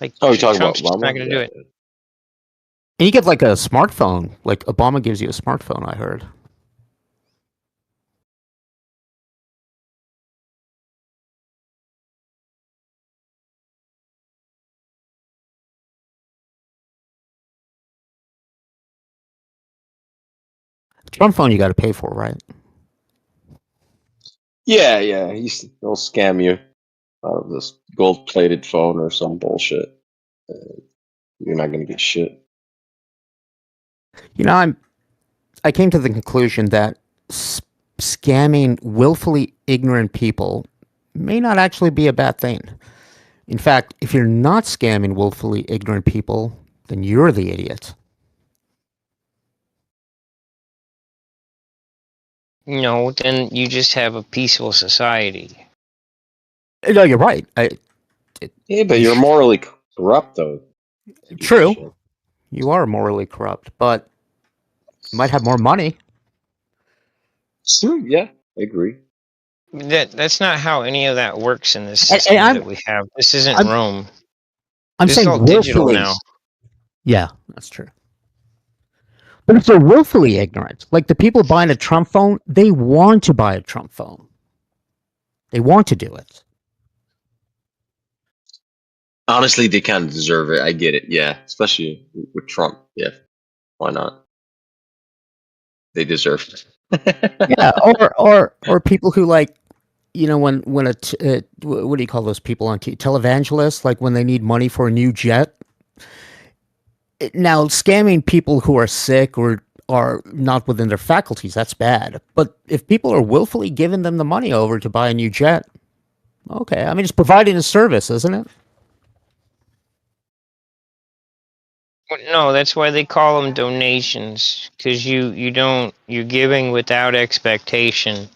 Like, Oh, you're talking about Trump's just not Obama? going to do it. And you get like a smartphone. Like Obama gives you a smartphone, I heard. Trump phone you got to pay for, right? Yeah, they'll scam you out of this gold-plated phone or some bullshit. You're not gonna get shit. You know, I came to the conclusion that scamming willfully ignorant people may not actually be a bad thing. In fact, if you're not scamming willfully ignorant people, then you're the idiot. No, then you just have a peaceful society. No, you're right. Yeah, but you're morally corrupt, though. True. You are morally corrupt, but you might have more money. True. Yeah, I agree. That's not how any of that works in this system that we have. This isn't Rome. I'm This saying is all digital willfully. now. Yeah, that's true. But if they're willfully ignorant, like the people buying a Trump phone, they want to buy a Trump phone. They want to do it. Honestly, they kind of deserve it. I get it. Yeah, especially with Trump. Yeah, why not? They deserve it. Yeah, or people who like, you know, when what do you call those people on televangelists? Like when they need money for a new jet. Now, scamming people who are sick or are not within their faculties, that's bad. But if people are willfully giving them the money over to buy a new jet, okay. I mean, it's providing a service, isn't it? No, that's why they call them donations, because you're giving without expectation.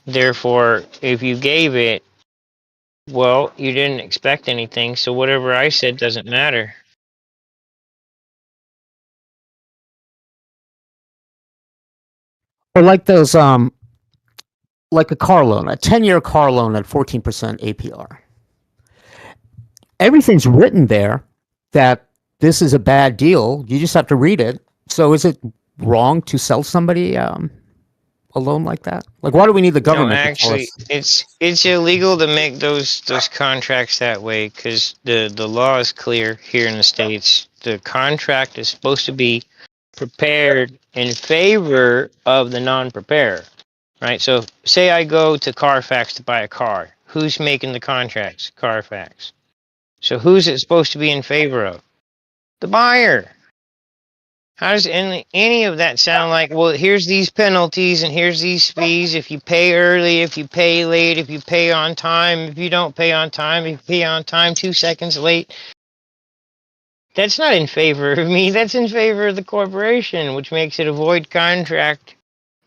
Therefore, if you gave it, well, you didn't expect anything, so whatever I said doesn't matter. Or like those like a car loan, a 10-year car loan at 14% APR. Everything's written there that this is a bad deal. You just have to read it. So is it wrong to sell somebody a loan like that? Like, why do we need the government? No, actually, it's illegal to make those contracts that way, because the law is clear here in the States. The contract is supposed to be prepared in favor of the non-preparer, right? So say I go to Carfax to buy a car. Who's making the contracts? Carfax. So who's it supposed to be in favor of? The buyer. How does any of that sound like, well, here's these penalties and here's these fees if you pay early, if you pay late, if you pay on time, if you don't pay on time, if you pay on time 2 seconds late? That's not in favor of me. That's in favor of the corporation, which makes it a void contract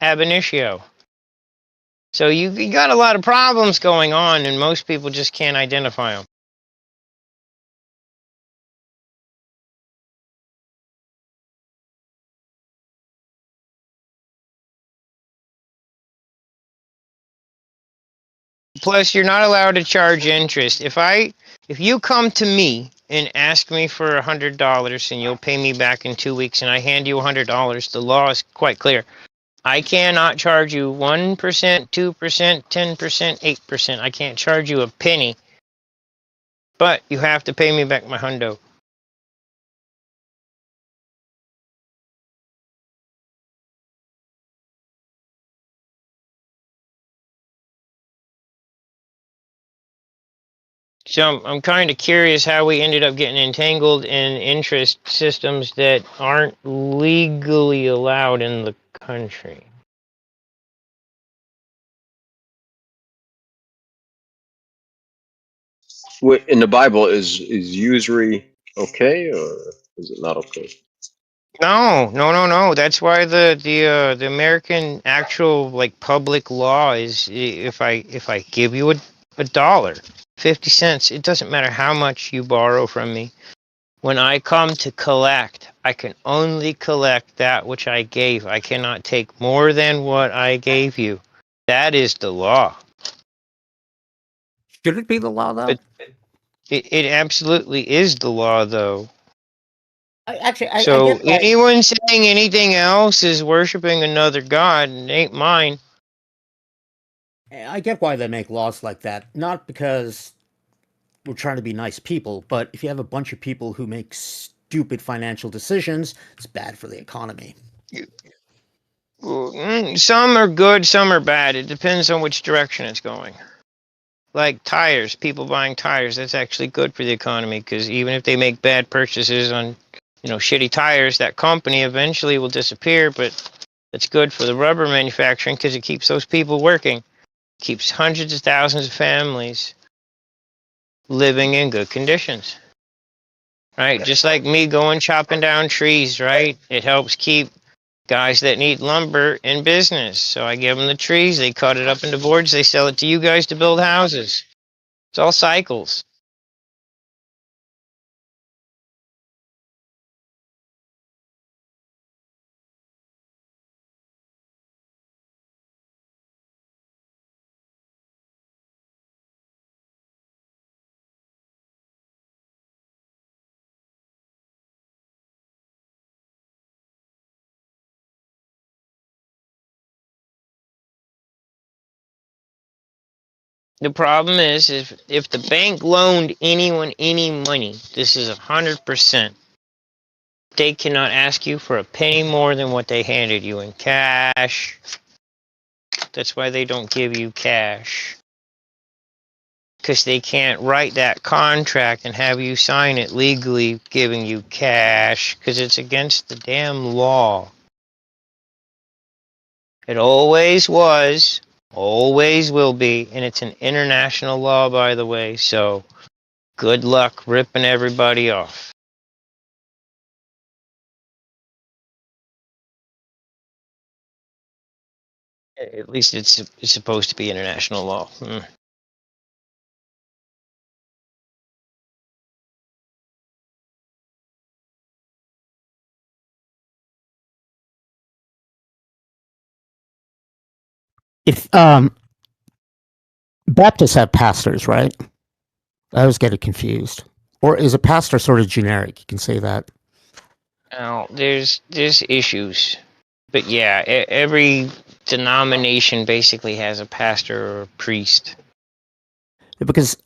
ab initio. So you got a lot of problems going on, and most people just can't identify them. Plus, you're not allowed to charge interest. If you come to me and ask me for $100 and you'll pay me back in 2 weeks, and I hand you $100, the law is quite clear. I cannot charge you 1%, 2%, 10%, 8%. I can't charge you a penny, but you have to pay me back my hundo. So I'm kind of curious how we ended up getting entangled in interest systems that aren't legally allowed in the country. In the Bible, is usury okay or is it not okay? No. That's why the American actual like public law is, if I give you a dollar, 50 cents, it doesn't matter how much you borrow from me. When I come to collect, I can only collect that which I gave. I cannot take more than what I gave you. That is the law. Should it be the law, though? It absolutely is the law, though. I So get why. anyone saying anything else is worshiping another god, and it ain't mine. I get why they make laws like that. Not because we're trying to be nice people, but if you have a bunch of people who make stupid financial decisions, it's bad for the economy. Some are good, some are bad. It depends on which direction it's going. Like tires, people buying tires, that's actually good for the economy because even if they make bad purchases on, shitty tires, that company eventually will disappear. But it's good for the rubber manufacturing because it keeps those people working, keeps hundreds of thousands of families living in good conditions. Right, just like me going chopping down trees, right? It helps keep guys that need lumber in business. So I give them the trees, they cut it up into boards, they sell it to you guys to build houses. It's all cycles. The problem is if the bank loaned anyone any money, this is 100%. They cannot ask you for a penny more than what they handed you in cash. That's why they don't give you cash. Because they can't write that contract and have you sign it legally giving you cash because it's against the damn law. It always was, always will be, and it's an international law, by the way, so good luck ripping everybody off. At least it's supposed to be international law. If Baptists have pastors, right? I always get it confused. Or is a pastor sort of generic? You can say that. Now, there's issues, but yeah, every denomination basically has a pastor or a priest. Because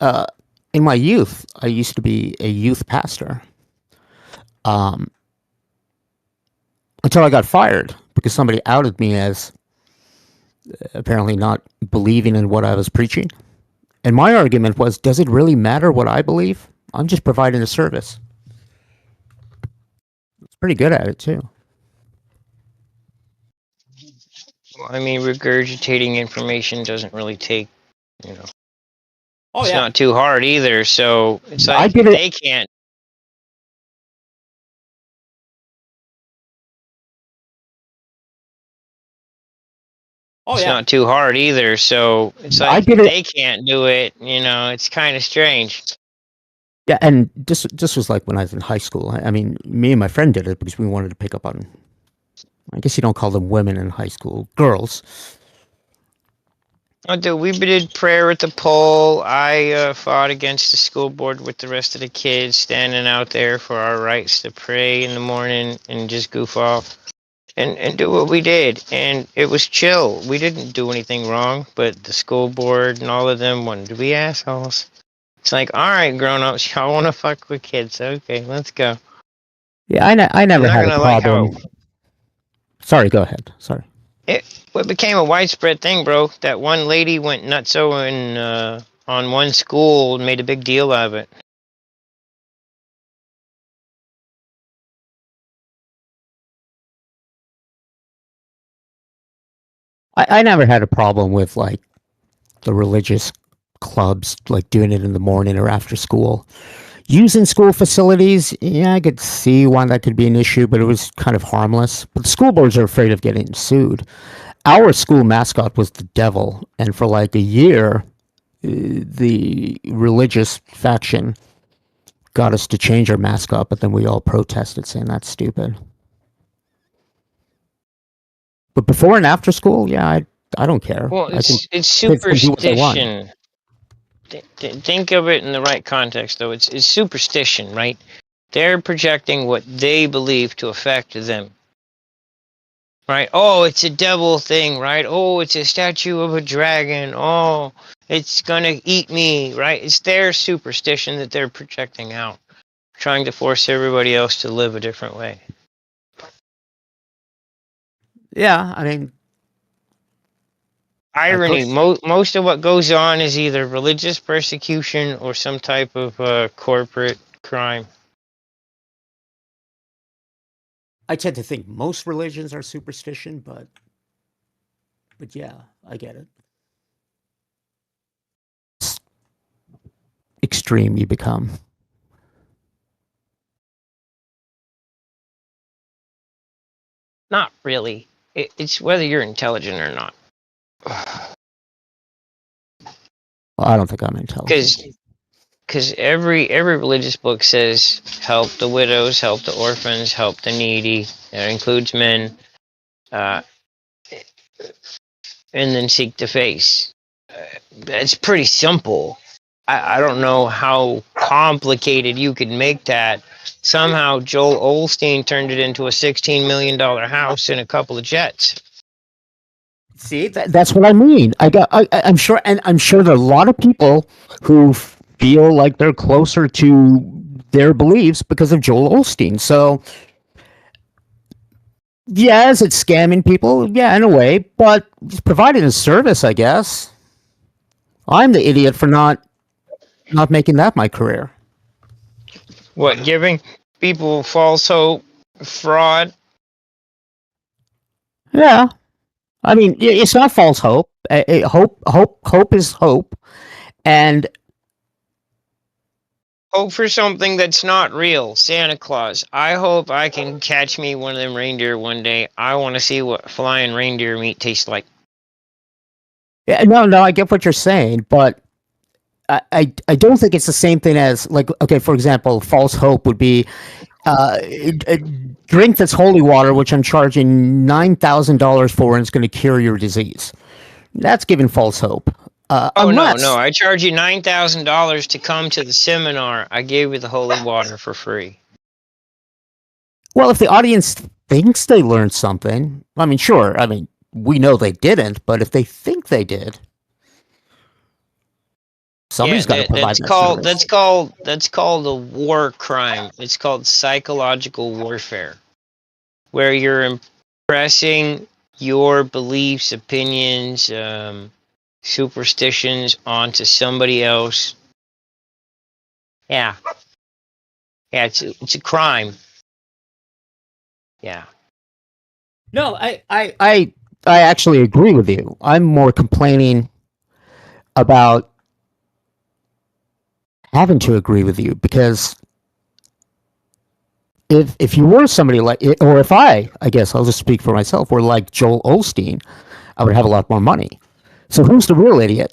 in my youth, I used to be a youth pastor. Until I got fired because somebody outed me as apparently not believing in what I was preaching. And my argument was, does it really matter what I believe? I'm just providing a service. It's pretty good at it too. I mean, regurgitating information doesn't really take, Oh it's yeah, not too hard either. So it's I like did it. they can't. Oh It's yeah, not too hard either. So it's I like did it. they can't do it. It's kind of strange. Yeah, and this was like when I was in high school. I mean, me and my friend did it because we wanted to pick up on. I guess you don't call them women in high school, girls. Oh, dude, we did prayer at the pole. I fought against the school board with the rest of the kids, standing out there for our rights to pray in the morning and just goof off and do what we did. And it was chill. We didn't do anything wrong, but the school board and all of them wanted to be assholes. It's like, all right, grown-ups, y'all want to fuck with kids. Okay, let's go. Yeah, I You're never not had going a to like how problem. Sorry, go ahead. Sorry. it became a widespread thing, bro. That one lady went nutso on one school and made a big deal out of it. I never had a problem with like the religious clubs like doing it in the morning or after school. Using school facilities, yeah, I could see why that could be an issue, but it was kind of harmless. But the school boards are afraid of getting sued. Our school mascot was the devil, and for like a year, the religious faction got us to change our mascot, but then we all protested saying that's stupid. But before and after school, yeah, I don't care. Well, I think it's kids can do what they want. superstition. think of it in the right context, though. It's superstition, right? They're projecting what they believe to affect them, right? Oh, it's a devil thing, right? Oh, it's a statue of a dragon. Oh, it's gonna eat me, right? It's their superstition that they're projecting out, trying to force everybody else to live a different way. Yeah, I mean, Irony, most of what goes on is either religious persecution or some type of corporate crime. I tend to think most religions are superstition, but yeah, I get it. It's extreme you become. Not really. It's whether you're intelligent or not. Well, I don't think I'm intelligent. Because every religious book says help the widows, help the orphans, help the needy. That includes men, uh, and then seek the face. It's pretty simple. I don't know how complicated you could make that. Somehow Joel Osteen turned it into a $16 million house and a couple of jets. See, that's what I mean. I'm sure, and I'm sure there are a lot of people who feel like they're closer to their beliefs because of Joel Osteen. So, yes, it's scamming people, yeah, in a way, but it's providing a service, I guess. I'm the idiot for not making that my career. What, giving people false hope, fraud? Yeah, I mean, it's not false hope. Hope is hope, and Hope for something that's not real. Santa Claus. I hope I can catch me one of them reindeer one day. I want to see what flying reindeer meat tastes like. yeah, no, I get what you're saying, but I don't think it's the same thing as, like, okay, for example, false hope would be a drink that's holy water, which I'm charging $9,000 for, and it's going to cure your disease. That's giving false hope. Oh, Unless, no. I charge you $9,000 to come to the seminar. I gave you the holy water for free. well, if the audience thinks they learned something, I mean, sure. I mean, we know they didn't, but if they think they did, somebody's got to provide that service. That's called a war crime. It's called psychological warfare, where you're impressing your beliefs, opinions, superstitions onto somebody else. Yeah, it's a crime. Yeah. No, I actually agree with you. I'm more complaining about having to agree with you because if you were somebody like, or if I guess I'll just speak for myself, were like Joel Osteen, I would have a lot more money. So who's the real idiot?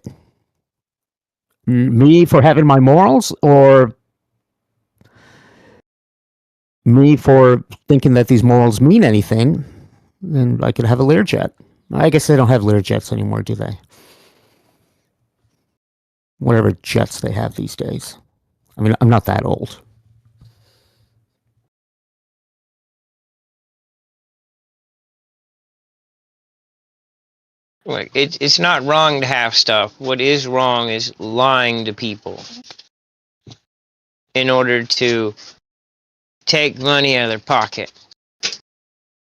Me for having my morals, or me for thinking that these morals mean anything? Then I could have a Learjet. I guess they don't have Learjets anymore, do they? Whatever jets they have these days. I mean, I'm not that old. Like it's not wrong to have stuff. What is wrong is lying to people in order to take money out of their pocket.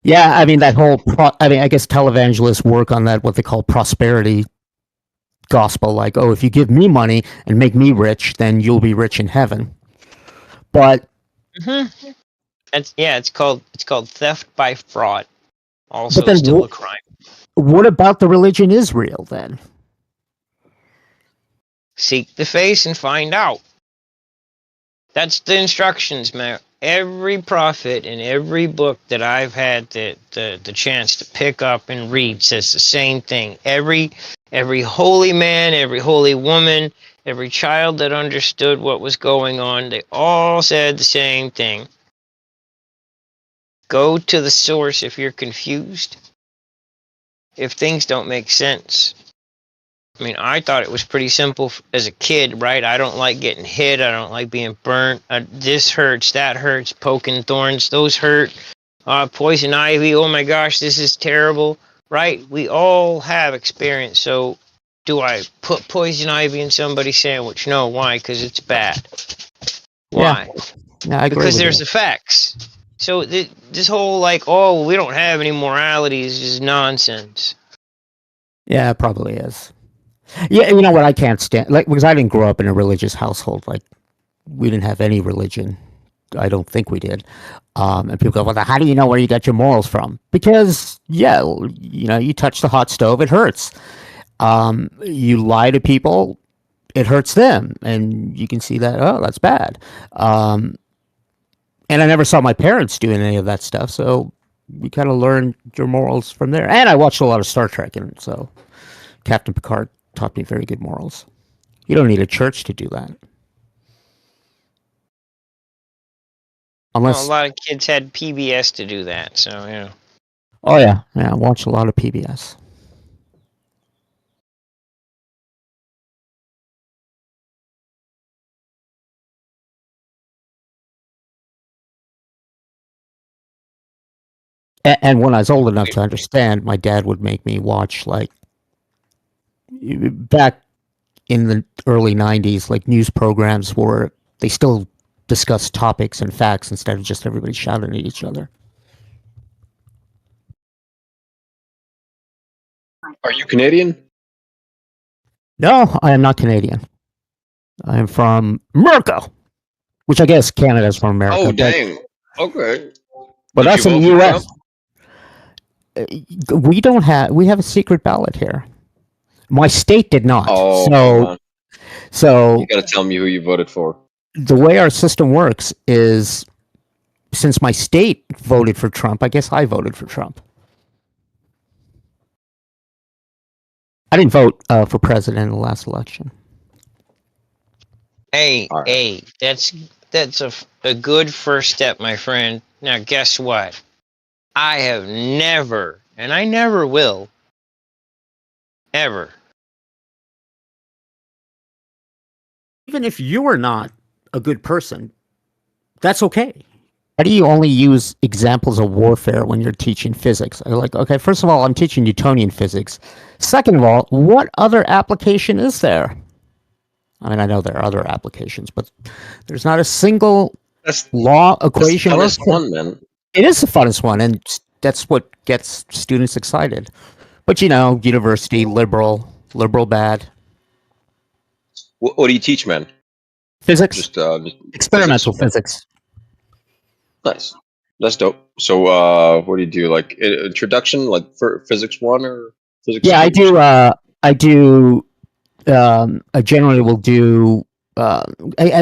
Yeah, I mean that whole. I mean, I guess televangelists work on that what they call prosperity gospel. Like, oh, if you give me money and make me rich, then you'll be rich in heaven. But It's called theft by fraud. Also, then still a crime. What about the religion Israel then? Seek the face and find out. That's the instructions, man. Every prophet in every book that I've had the chance to pick up and read says the same thing. Every holy man, every holy woman, every child that understood what was going on, they all said the same thing. Go to the source if you're confused. If things don't make sense. I mean, I thought it was pretty simple as a kid, right? I don't like getting hit. I don't like being burnt. This hurts, that hurts, poking thorns, those hurt. Poison ivy, oh my gosh, this is terrible, right? We all have experience. So do I put poison ivy in somebody's sandwich? No. Why? Because it's bad. Yeah, Why? yeah, I agree Because with there's you. effects. So this whole like, oh, we don't have any morality is just nonsense. Yeah, it probably is. Yeah, you know what I can't stand, like, because I didn't grow up in a religious household. Like, we didn't have any religion. I don't think we did. And people go, well, how do you know where you got your morals from? Because, yeah, you know, you touch the hot stove, it hurts. You lie to people, it hurts them. And you can see that, oh, that's bad. Um, and I never saw my parents doing any of that stuff. So we kind of learned your morals from there. And I watched a lot of Star Trek. And so Captain Picard taught me very good morals. You don't need a church to do that. Well, a Unless, lot of kids had PBS to do that, so yeah. oh, yeah, I watch a lot of PBS. And when I was old enough to understand, my dad would make me watch, like, back in the early 90s, like, news programs where they still discuss topics and facts instead of just everybody shouting at each other. Are you Canadian? No, I am not Canadian. I am from America, which I guess Canada is from America, Oh, but dang. Okay. Did you us in the vote for U.S., Trump? we have a secret ballot here. My state did not. Oh, come So on. You so got to tell me who you voted for. the way our system works is, since my state voted for Trump, I guess I voted for Trump. I didn't vote for president in the last election. Hey, All right. hey, that's a good first step, my friend. Now, guess what? I have never, and I never will, ever. Even if you are not a good person, that's okay. Why do you only use examples of warfare when you're teaching physics? I'm like, okay, first of all, I'm teaching Newtonian physics. Second of all, what other application is there? I mean, I know there are other applications, but there's not a single That's law, that's the equation, or funnest one, man. it is the funnest one, and that's what gets students excited. But you know, university, liberal bad. What do you teach, man? Physics, Just physics. experimental Okay. physics. Nice. That's dope. So, what do you do? Like introduction, like for physics one or physics Yeah, I two or do. something? I do. I generally will do. I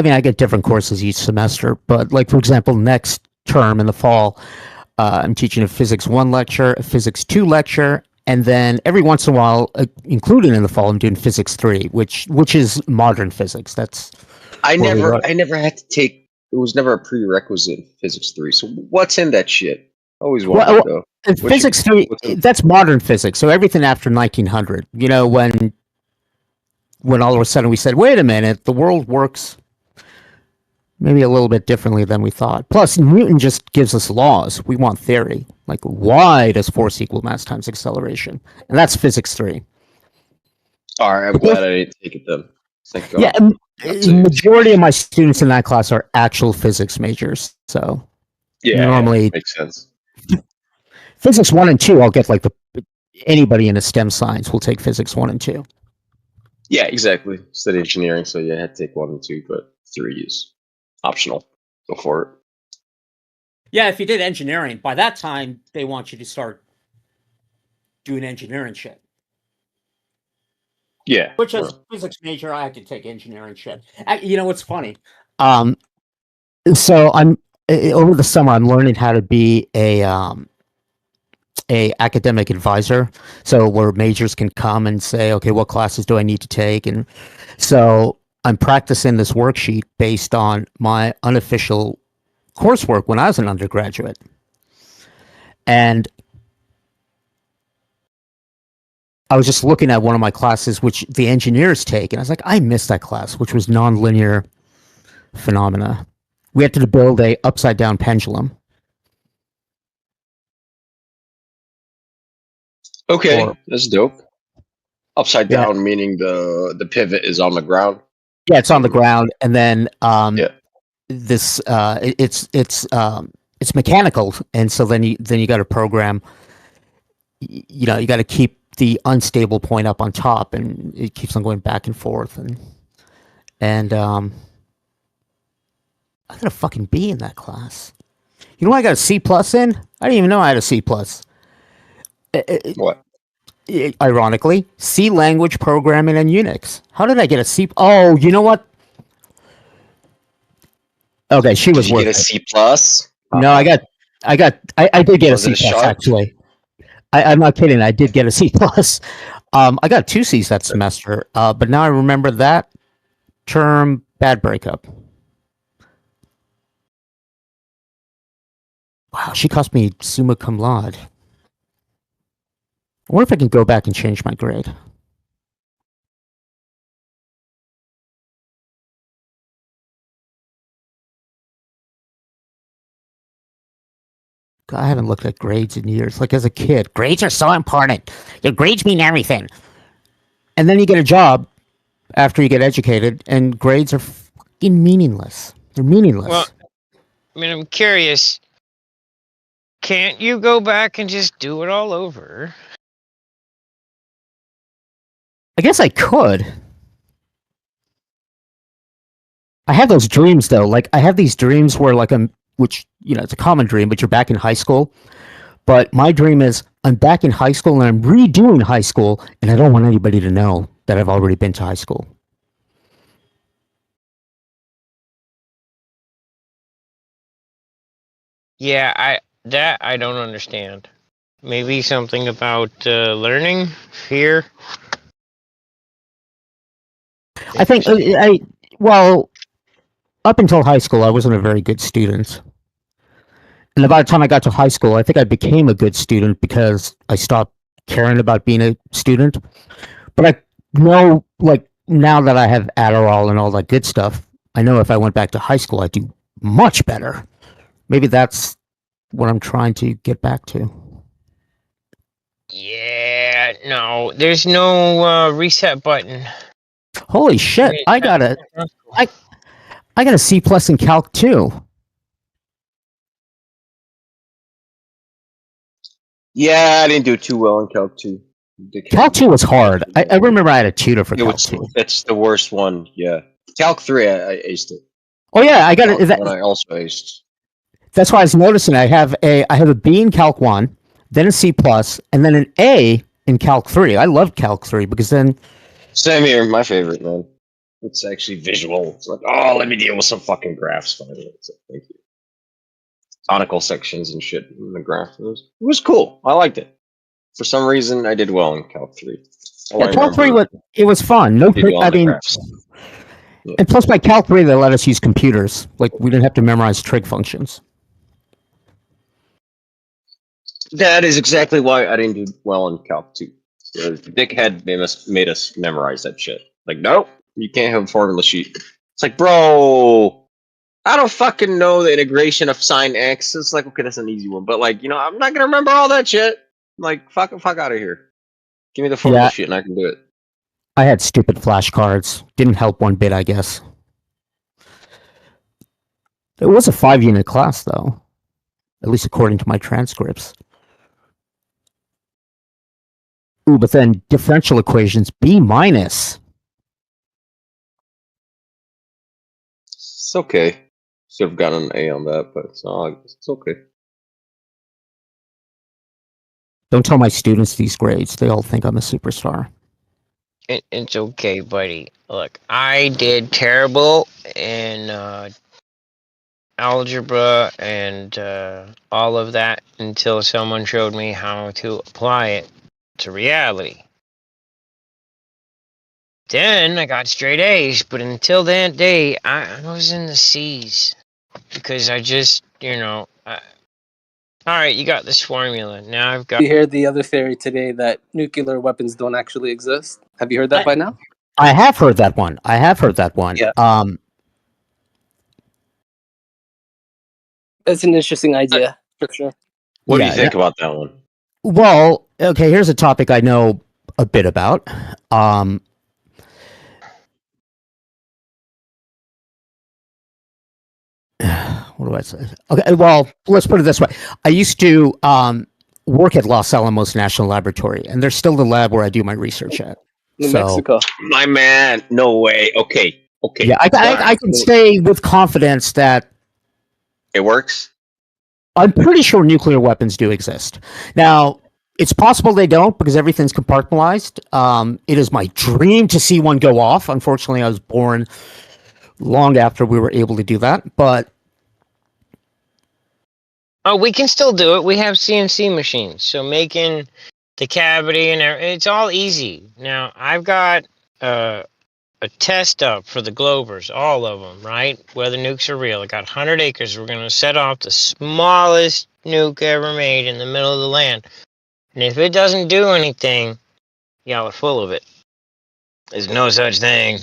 mean, I get different courses each semester, but like for example, next term in the fall, I'm teaching a physics one lecture, a physics two lecture, and then every once in a while, including in the fall, I'm doing physics three, which is modern physics. That's where we go. I never had to take. It was never a prerequisite in physics three. So, what's in that shit? I always wondered Well, though. What you? physics three, What's in? that's modern physics. So everything after 1900. You know, when all of a sudden we said, wait a minute, the world works maybe a little bit differently than we thought. Plus, Newton just gives us laws. We want theory. Like, why does force equal mass times acceleration? And that's physics three. All right. I'm But both, glad I didn't take it then. Thank yeah, God. That's a majority of my students in that class are actual physics majors. So yeah. normally, Makes sense. physics one and two, I'll get like anybody in a STEM science will take physics one and two. Yeah, exactly. Study engineering, so yeah, I had to take one and two, but three is optional. Go for it. Yeah, if you did engineering, by that time they want you to start doing engineering shit. Yeah. Which, as a Well, physics major, I had to take engineering shit. You know what's funny? Um, so I'm over the summer I'm learning how to be a academic advisor. So where majors can come and say, okay, what classes do I need to take? And so I'm practicing this worksheet based on my unofficial coursework when I was an undergraduate. And I was just looking at one of my classes, which the engineers take, and I was like, I missed that class, which was nonlinear phenomena. We had to build a upside down pendulum. Okay, Or that's dope. Upside yeah, down meaning the pivot is on the ground. yeah, it's on the ground, and then Yeah. this it's mechanical, and so then you got to program. You know, you got to keep the unstable point up on top, and it keeps on going back and forth, and I got a fucking B in that class. You know what I got a C plus in? I didn't even know I had a C plus. What? Ironically, C language programming and Unix. How did I get a C? Oh, you know what? Okay, she Did was you get worth a it. C plus? No, Uh-huh. I did get a Was it C a plus sharp? actually. I'm not kidding. I did get a C plus. I got two C's that semester, but now I remember that term. Bad breakup. Wow, she cost me summa cum laude. I wonder if I can go back and change my grade. I haven't looked at grades in years. Like as a kid, grades are so important. Your grades mean everything. And then you get a job after you get educated, and grades are fucking meaningless. They're Well, meaningless. I mean, I'm curious. Can't you go back and just do it all over? I guess I could. I have those dreams though. Like I have these dreams where like which it's a common dream, but you're back in high school. But my dream is I'm back in high school and I'm redoing high school, and I don't want anybody to know that I've already been to high school. Yeah, I don't understand. Maybe something about learning, fear. I think I well up until high school I wasn't a very good student. And by the time I got to high school, I think I became a good student because I stopped caring about being a student. But I know, like, now that I have Adderall and all that good stuff, I know if I went back to high school, I'd do much better. Maybe that's what I'm trying to get back to. Yeah, no, there's no reset button. Holy I shit! mean, I I got a C plus in Calc 2. Yeah, I didn't do too well in Calc 2. Calc 2 was hard. I remember I had a tutor for It Calc was, 2. it's the worst one, yeah. Calc 3, I aced it. Oh yeah, I got Calc it. 1, I also aced. That's why I was noticing I have a B in Calc 1, then a C plus, and then an A in Calc 3. I love Calc 3 because then Same here, my favorite, man. It's actually visual. It's like, oh, let me deal with some fucking graphs finally. It's like, thank you. Conical sections and shit in the graph. It was cool. I liked it. For some reason, I did well in Calc 3. All yeah, I Calc 3 remember, was fun. No, did well I in the mean, graphs. Yeah. and plus by Calc 3 they let us use computers. Like we didn't have to memorize trig functions. That is exactly why I didn't do well in Calc 2. The dickhead made us memorize that shit. Like, nope, you can't have a formula sheet. It's like, bro, I don't fucking know the integration of sine x. It's like, okay, that's an easy one, but like, I'm not gonna remember all that shit. Like, fuck out of here. Give me the formula Yeah, sheet and I can do it. I had stupid flashcards. Didn't help one bit, I guess. It was a 5-unit class though, at least according to my transcripts. Ooh, but then differential equations B minus. It's okay. Should have gotten an A on that, but it's okay. Don't tell my students these grades. They all think I'm a superstar. it's okay, buddy. Look, I did terrible in algebra and all of that until someone showed me how to apply it to reality. Then I got straight A's, but until that day, I was in the C's because I just, All right, you got this formula. Now I've got. You hear the other theory today that nuclear weapons don't actually exist? Have you heard that by now? I have heard that one. I have heard that one. Yeah. It's an interesting idea, for sure. What do Yeah, you think about that one? Well, okay, here's a topic I know a bit about. What do I say? Okay, well, let's put it this way. I used to work at Los Alamos National Laboratory, and there's still the lab where I do my research at. New So, Mexico. My man, no way. Okay. yeah, I can say with confidence that It works. I'm pretty sure nuclear weapons do exist. Now, it's possible they don't because everything's compartmentalized. It is my dream to see one go off. Unfortunately, I was born long after we were able to do that, but Oh, we can still do it. We have CNC machines, so making the cavity and it's all easy. Now I've got a test up for the Globers, all of them, right? Whether nukes are real. I got 100 acres. We're going to set off the smallest nuke ever made in the middle of the land. And if it doesn't do anything, y'all are full of it. There's no such thing.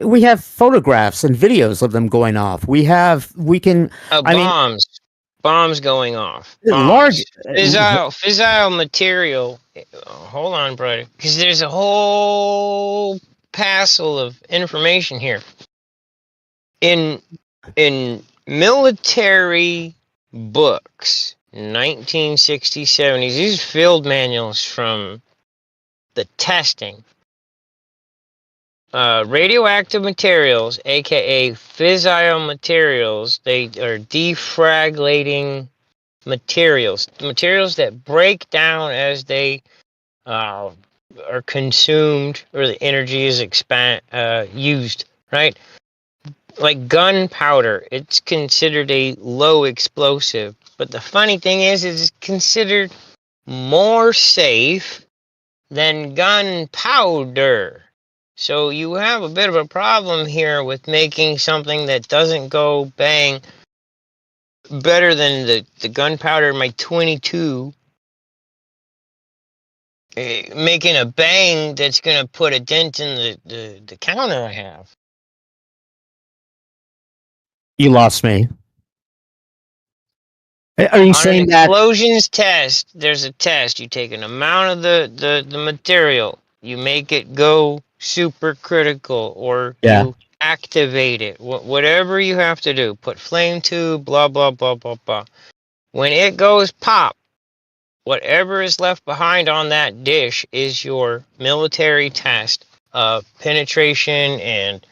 we have photographs and videos of them going off. We can. I mean, Bombs going off. large. Fissile material. Hold on, brother, because there's a whole passel of information here. In military books, 1960s, 70s, these field manuals from the testing. Radioactive materials, aka fissile materials, they are defraglating materials that break down as they are consumed or the energy is used, right? Like gunpowder, it's considered a low explosive, but the funny thing is it's considered more safe than gunpowder. So you have a bit of a problem here with making something that doesn't go bang better than the gunpowder in my 22. Making a bang that's going to put a dent in the counter I have. You lost me. Are you On saying an that? explosions test, there's a test. You take an amount of the material, you make it go super critical, or Yeah. you activate it. Whatever you have to do. Put flame tube, blah, blah, blah, blah, blah. When it goes pop, whatever is left behind on that dish is your military test of penetration and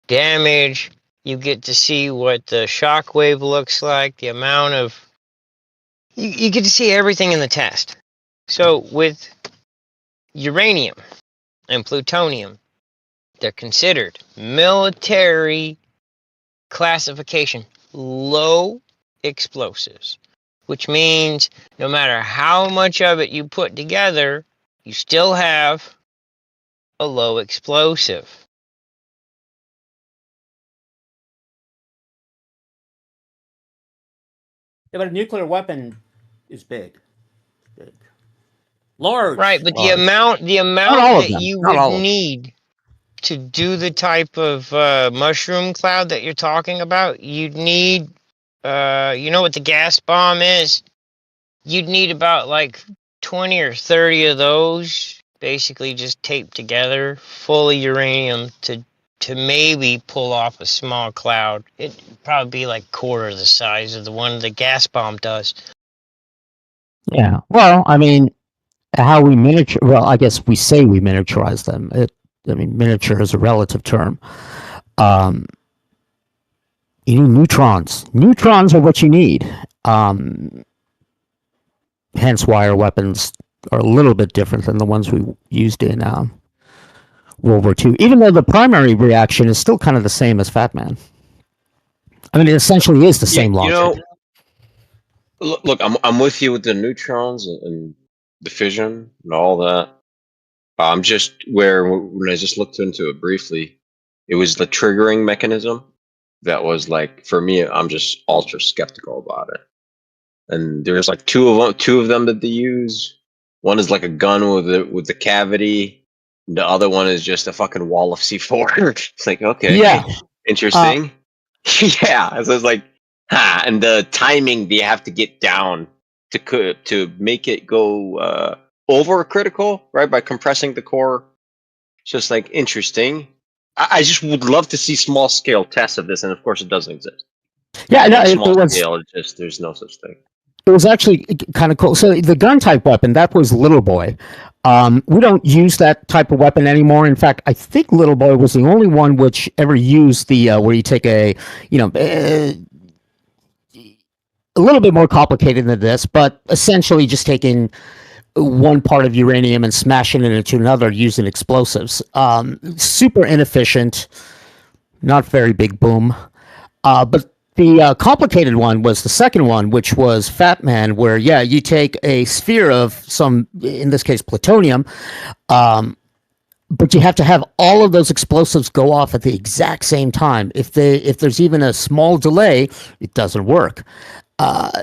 damage. You get to see what the shock wave looks like, the amount of. You get to see everything in the test. So with uranium and plutonium, they're considered military classification low explosives, which means no matter how much of it you put together, you still have a low explosive. Yeah, but a nuclear weapon is big. Large. Right, but large. the amount Not all of that them. you Not would all of them. need to do the type of mushroom cloud that you're talking about, you'd need, you know what the gas bomb is? You'd need about like 20 or 30 of those, basically just taped together, full of uranium to maybe pull off a small cloud. It'd probably be like quarter the size of the one the gas bomb does. Yeah. Well, I mean, how we miniature. Well, I guess we say we miniaturize them. I mean, miniature is a relative term. Um, you need neutrons. Neutrons are what you need. Hence why our weapons are a little bit different than the ones we used in World War II, even though the primary reaction is still kind of the same as Fat Man. I mean, it essentially is the same logic. Look, I'm with you with the neutrons and the fission and all that. I'm just when I just looked into it briefly, it was the triggering mechanism that was like, for me, I'm just ultra skeptical about it. and there's like two of them that they use. One is like a gun with the cavity. The other one is just a fucking wall of C4. It's like, okay, Yeah. interesting. Yeah, so it's like, and the timing they have to get down to make it go over critical, right? By compressing the core. It's just like interesting. I just would love to see small scale tests of this, and of course, it doesn't exist. Yeah, no, Small scale, it's just there's no such thing. it was actually kind of cool. So the gun type weapon, that was Little Boy. We don't use that type of weapon anymore. In fact, I think Little Boy was the only one which ever used the where you take a little bit more complicated than this, but essentially just taking one part of uranium and smashing it into another using explosives. Super inefficient, not very big boom. But the complicated one was the second one, which was Fat Man, where, yeah, you take a sphere of some, in this case, plutonium, but you have to have all of those explosives go off at the exact same time. If there's even a small delay, it doesn't work.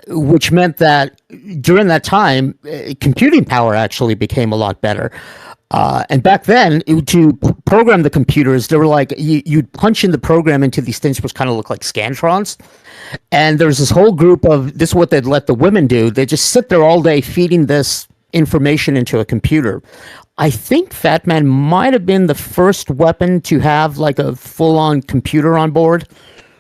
Which meant that during that time, computing power actually became a lot better. And back then, to program the computers, they were like, you'd punch in the program into these things which kind of look like Scantrons. And there's this whole group of, this is what they'd let the women do. They just sit there all day feeding this information into a computer. I think Fat Man might have been the first weapon to have like a full-on computer on board,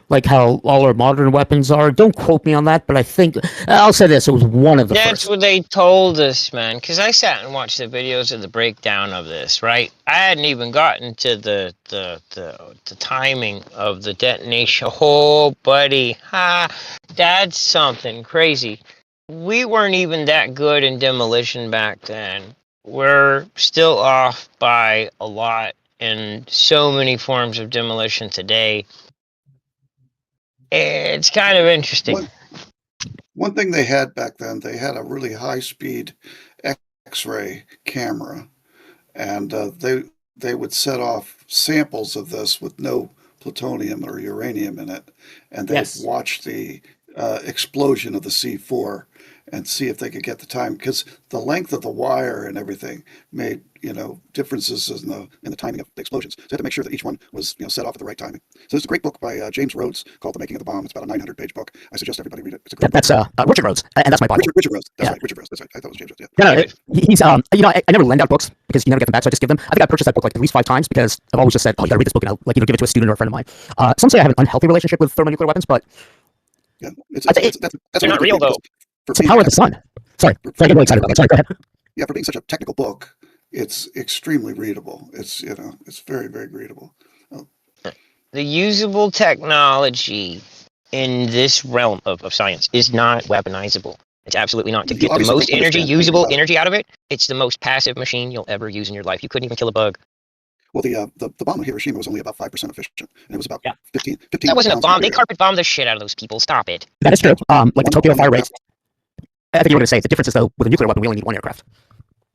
like how all our modern weapons are. Don't quote me on that, but I think, I'll say this, it was one of the That's first. what they told us, man. Because I sat and watched the videos of the breakdown of this, right? I hadn't even gotten to the timing of the detonation. Oh, buddy, that's something crazy. We weren't even that good in demolition back then. We're still off by a lot in so many forms of demolition today. It's kind of interesting. One thing they had back then, they had a really high-speed X-ray camera, and they would set off samples of this with no plutonium or uranium in it, and they'd Yes. watch the explosion of the C4 and see if they could get the time, because the length of the wire and everything made differences in the timing of the explosions. So they had to make sure that each one was set off at the right timing. So there's a great book by James Rhodes called The Making of the Bomb. It's about a 900-page book. I suggest everybody read it. It's a great That's Richard Rhodes, and that's my Bible. Richard Rhodes. That's Yeah. right. Richard Rhodes. That's right. I thought it was James Rhodes. Yeah. No, he's I never lend out books because you never get them back, so I just give them. I think I purchased that book like at least 5 times because I've always just said, "Oh, you gotta read this book," and I'll give it to a student or a friend of mine. Some say I have an unhealthy relationship with thermonuclear weapons, but Yeah. That's They're not real, though. it's the power of the sun. Sorry, I get really excited about that. Sorry, go ahead. Yeah, for being such a technical book, it's extremely readable. It's it's very, very readable. The usable technology in this realm of science is not weaponizable. It's absolutely not. To You get the obviously most understand usable about it. energy out of it, it's the most passive machine you'll ever use in your life. You couldn't even kill a bug. Well, the bomb on Hiroshima was only about 5% efficient, and it was about Yeah. 15. That wasn't a pounds bomb. They material. carpet bombed the shit out of those people. Stop it. That is true. Like the Tokyo One fire rates. aircraft. I think you were going to say the difference is though with a nuclear weapon we only need 1 aircraft.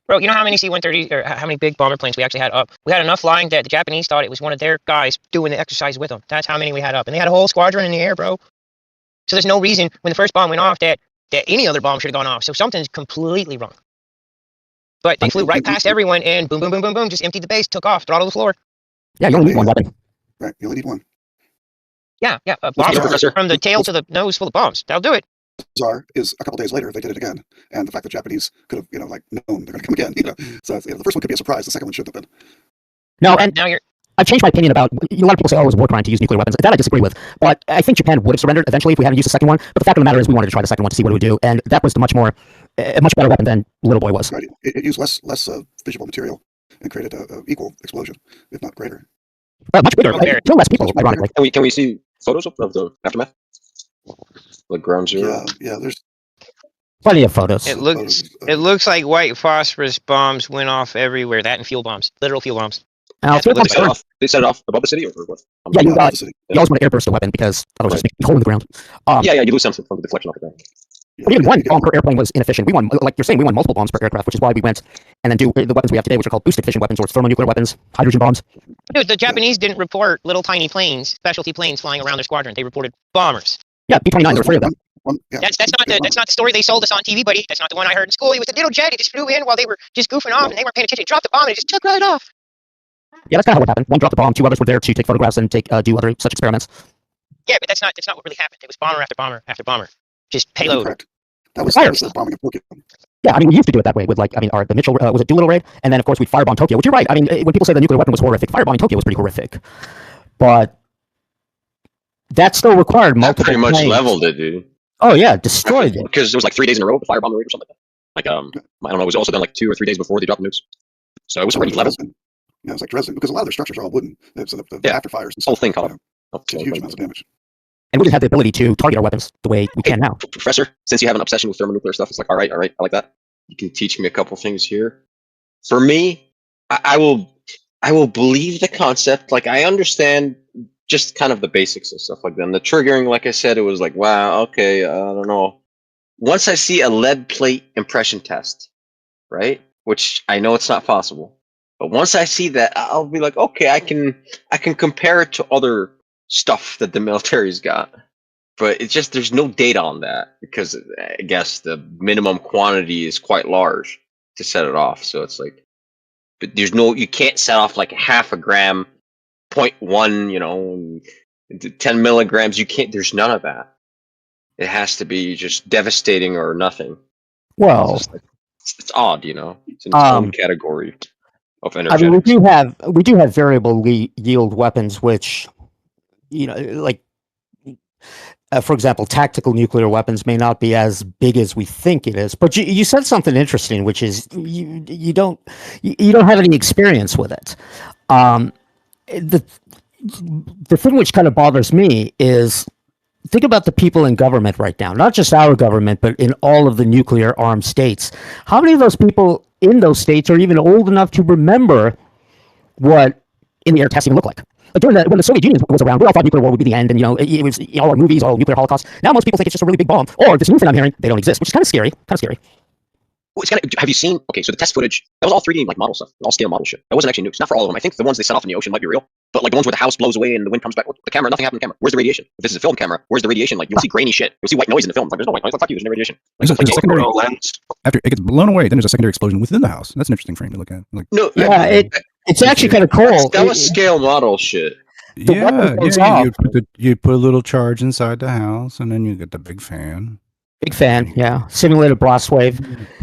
Bro, you know how many C-130 or how many big bomber planes we actually had up? We had enough flying that the Japanese thought it was one of their guys doing the exercise with them. That's how many we had up. And they had a whole squadron in the air, bro. So there's no reason when the first bomb went off that any other bomb should have gone off. So something's completely wrong. But they flew right past everyone and boom, boom, boom, boom, boom, just emptied the base, took off, throttled the floor. Yeah, you only need 1 weapon. Right. You only need one. Yeah, a What's bomb bizarre- from the tail to the nose full of bombs. That'll do it. Bizarre is a couple days later they did it again, and the fact that Japanese could have known they're going to come again. So the first one could be a surprise. The second one shouldn't have been. No, and Now you're I've changed my opinion about. A lot of people say, "Oh, it was a war crime to use nuclear weapons." That I disagree with. But I think Japan would have surrendered eventually if we hadn't used the second one. But the fact of the matter is, we wanted to try the second one to see what it would do, and that was a much better weapon than Little Boy was. Right. It used less fissile material and created a equal explosion, if not greater. Much bigger, Okay. kill less people, ironically. Can we see photos of the aftermath? Like ground zero? Yeah. There's Plenty of photos. It looks like white phosphorus bombs went off everywhere. That and fuel bombs, literal fuel bombs. Now, That's fuel what bombs- They set it off above the city or what? Yeah, you the city. always want to airburst a weapon because otherwise it's just a hole in the ground. Yeah, you lose something from the deflection off the ground. But even 1 bomb per airplane was inefficient. We won, like you're saying, we won multiple bombs per aircraft, which is why we went and then do the weapons we have today, which are called boosted fission weapons, or it's thermonuclear weapons, hydrogen bombs. Dude, the Japanese didn't report little tiny planes, specialty planes flying around their squadron. They reported bombers. Yeah, B-29, there were 3 of them. Yeah. That's not the story they sold us on TV, buddy. That's not the one I heard in school. It was a little jet. It just flew in while they were just goofing off, and they weren't paying attention. It dropped the bomb, and it just took right off. Yeah, that's kind of what happened. One dropped the bomb. 2 others were there to take photographs and do other such experiments. Yeah, but that's not what really happened. It was bomber after bomber after bomber. Just payload. Correct. That was the bombing of Tokyo. Yeah, I mean, we used to do it that way with, like, I mean, the Mitchell, was it Doolittle raid? And then, of course, we'd firebomb Tokyo, which you're right. I mean, when people say the nuclear weapon was horrific, firebombing Tokyo was pretty horrific. But that still required multiple pretty much planes. leveled it, dude. Oh, yeah, destroyed it. Because it was like 3 days in a row, the firebomb raid or something like that. Like, I don't know, it was also done like 2 or 3 days before they dropped the nukes. So it was already leveled. Yeah, it was like Dresden, because a lot of their structures are all wooden. So the after fires and stuff, whole thing caught did huge amounts of damage. And we didn't have the ability to target our weapons the way we can now. Professor, since you have an obsession with thermonuclear stuff, it's like, all right, I like that. You can teach me a couple things here. For me, I will believe the concept. Like, I understand just kind of the basics and stuff like that. And the triggering, like I said, it was like, wow, okay, I don't know. Once I see a lead plate impression test, right, which I know it's not possible, but once I see that, I'll be like, okay, I can compare it to other stuff that the military's got. But it's just there's no data on that because I guess the minimum quantity is quite large to set it off. So it's like, but you can't set off like half a gram, 0.1, 10 milligrams. You can't. There's none of that. It has to be just devastating or nothing. Well, it's odd, It's in its own category of energetics. I mean, we do have variable yield weapons, which, like. For example, tactical nuclear weapons may not be as big as we think it is. But you said something interesting, which is you don't have any experience with it. The thing which kind of bothers me is think about the people in government right now, not just our government, but in all of the nuclear armed states. How many of those people in those states are even old enough to remember what in the air testing looked like? Like when the Soviet Union was around, we all thought nuclear war would be the end, and it was all our movies, all nuclear holocaust. Now most people think it's just a really big bomb, or this new thing I'm hearing, they don't exist, which is kind of scary. Well, have you seen? Okay, so the test footage that was all 3D like model stuff, all scale model shit. That wasn't actually nukes, not for all of them. I think the ones they set off in the ocean might be real, but like the ones where the house blows away and the wind comes back, the camera, nothing happened in the camera. Where's the radiation? If this is a film camera, where's the radiation? Like you'll see grainy shit, you'll see white noise in the film. Like there's no white noise. Fuck you, there's no radiation. There's a secondary lens. After it gets blown away, then there's a secondary explosion within the house. That's an interesting frame to look at. Like, no, yeah, it's actually kind of cool. That was scale model shit. Yeah. You put a little charge inside the house, and then you get the big fan. Big fan, yeah. Simulated blast wave.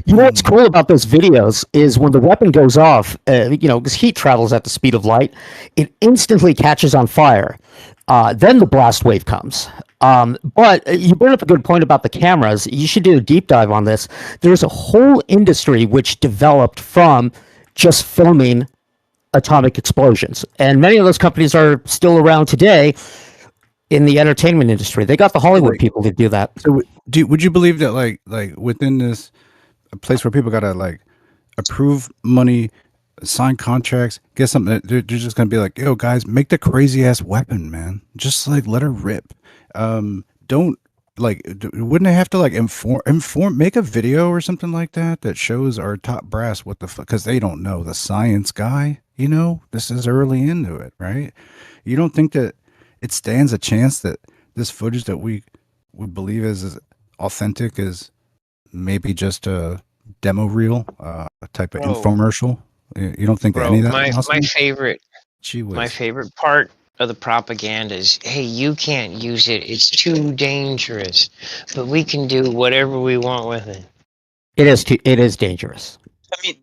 You know what's cool about those videos is when the weapon goes off, because heat travels at the speed of light, it instantly catches on fire. Then the blast wave comes. But you bring up a good point about the cameras. You should do a deep dive on this. There's a whole industry which developed from just filming atomic explosions. And many of those companies are still around today in the entertainment industry. They got the Hollywood people to do that. So would you believe that like within this a place where people gotta like approve money, sign contracts, get something that they're just gonna be like, yo guys, make the crazy ass weapon, man. Just like let her rip. Don't like wouldn't they have to like inform make a video or something like that shows our top brass what the fuck, because they don't know, the science guy, this is early into it, right? You don't think that it stands a chance that this footage that we would believe is authentic is maybe just a demo reel, a type of infomercial? You don't think that any of that? My favorite part of the propaganda is, hey, you can't use it. It's too dangerous, but we can do whatever we want with it. It is dangerous. I mean,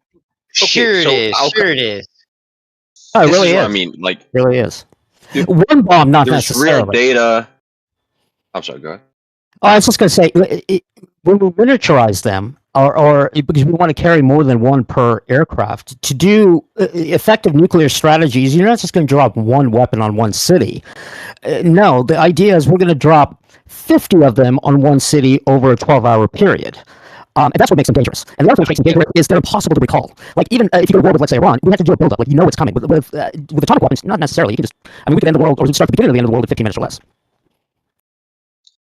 Sure it is. Oh, it really is. I mean, like, it really is. One bomb, not there's necessarily. real data. I'm sorry, go ahead. Oh, I was just going to say, when we miniaturize them, or because we want to carry more than one per aircraft, to do effective nuclear strategies, you're not just going to drop one weapon on one city. No, the idea is we're going to drop 50 of them on one city over a 12-hour period. And that's what makes them dangerous. And the other thing that makes them dangerous is they're impossible to recall. Like, even if you go to war with, let's say, Iran, we have to do a build-up. Like, it's coming. With atomic weapons, not necessarily. You can we could end the world, or we can start the beginning of the end of the world in 15 minutes or less.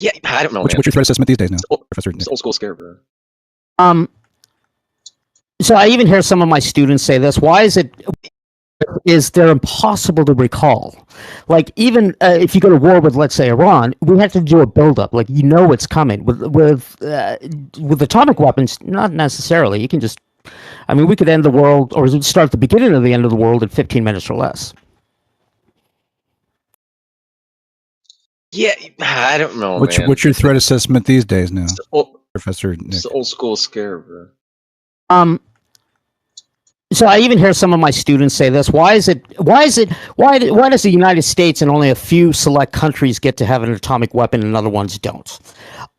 Yeah, I don't know. What's your threat assessment these days now, Professor? It's old school scare, bro. So I even hear some of my students say this. Why is it is they're impossible to recall. Like even if you go to war with, let's say, Iran, we have to do a buildup. Like it's coming. With atomic weapons, not necessarily. You can just, I mean, we could end the world or start the beginning of the end of the world in 15 minutes or less. Yeah, I don't know, man. What's your threat assessment these days now, It's Professor Nick? It's the old school scare, bro. So I even hear some of my students say this. Why does the United States and only a few select countries get to have an atomic weapon and other ones don't?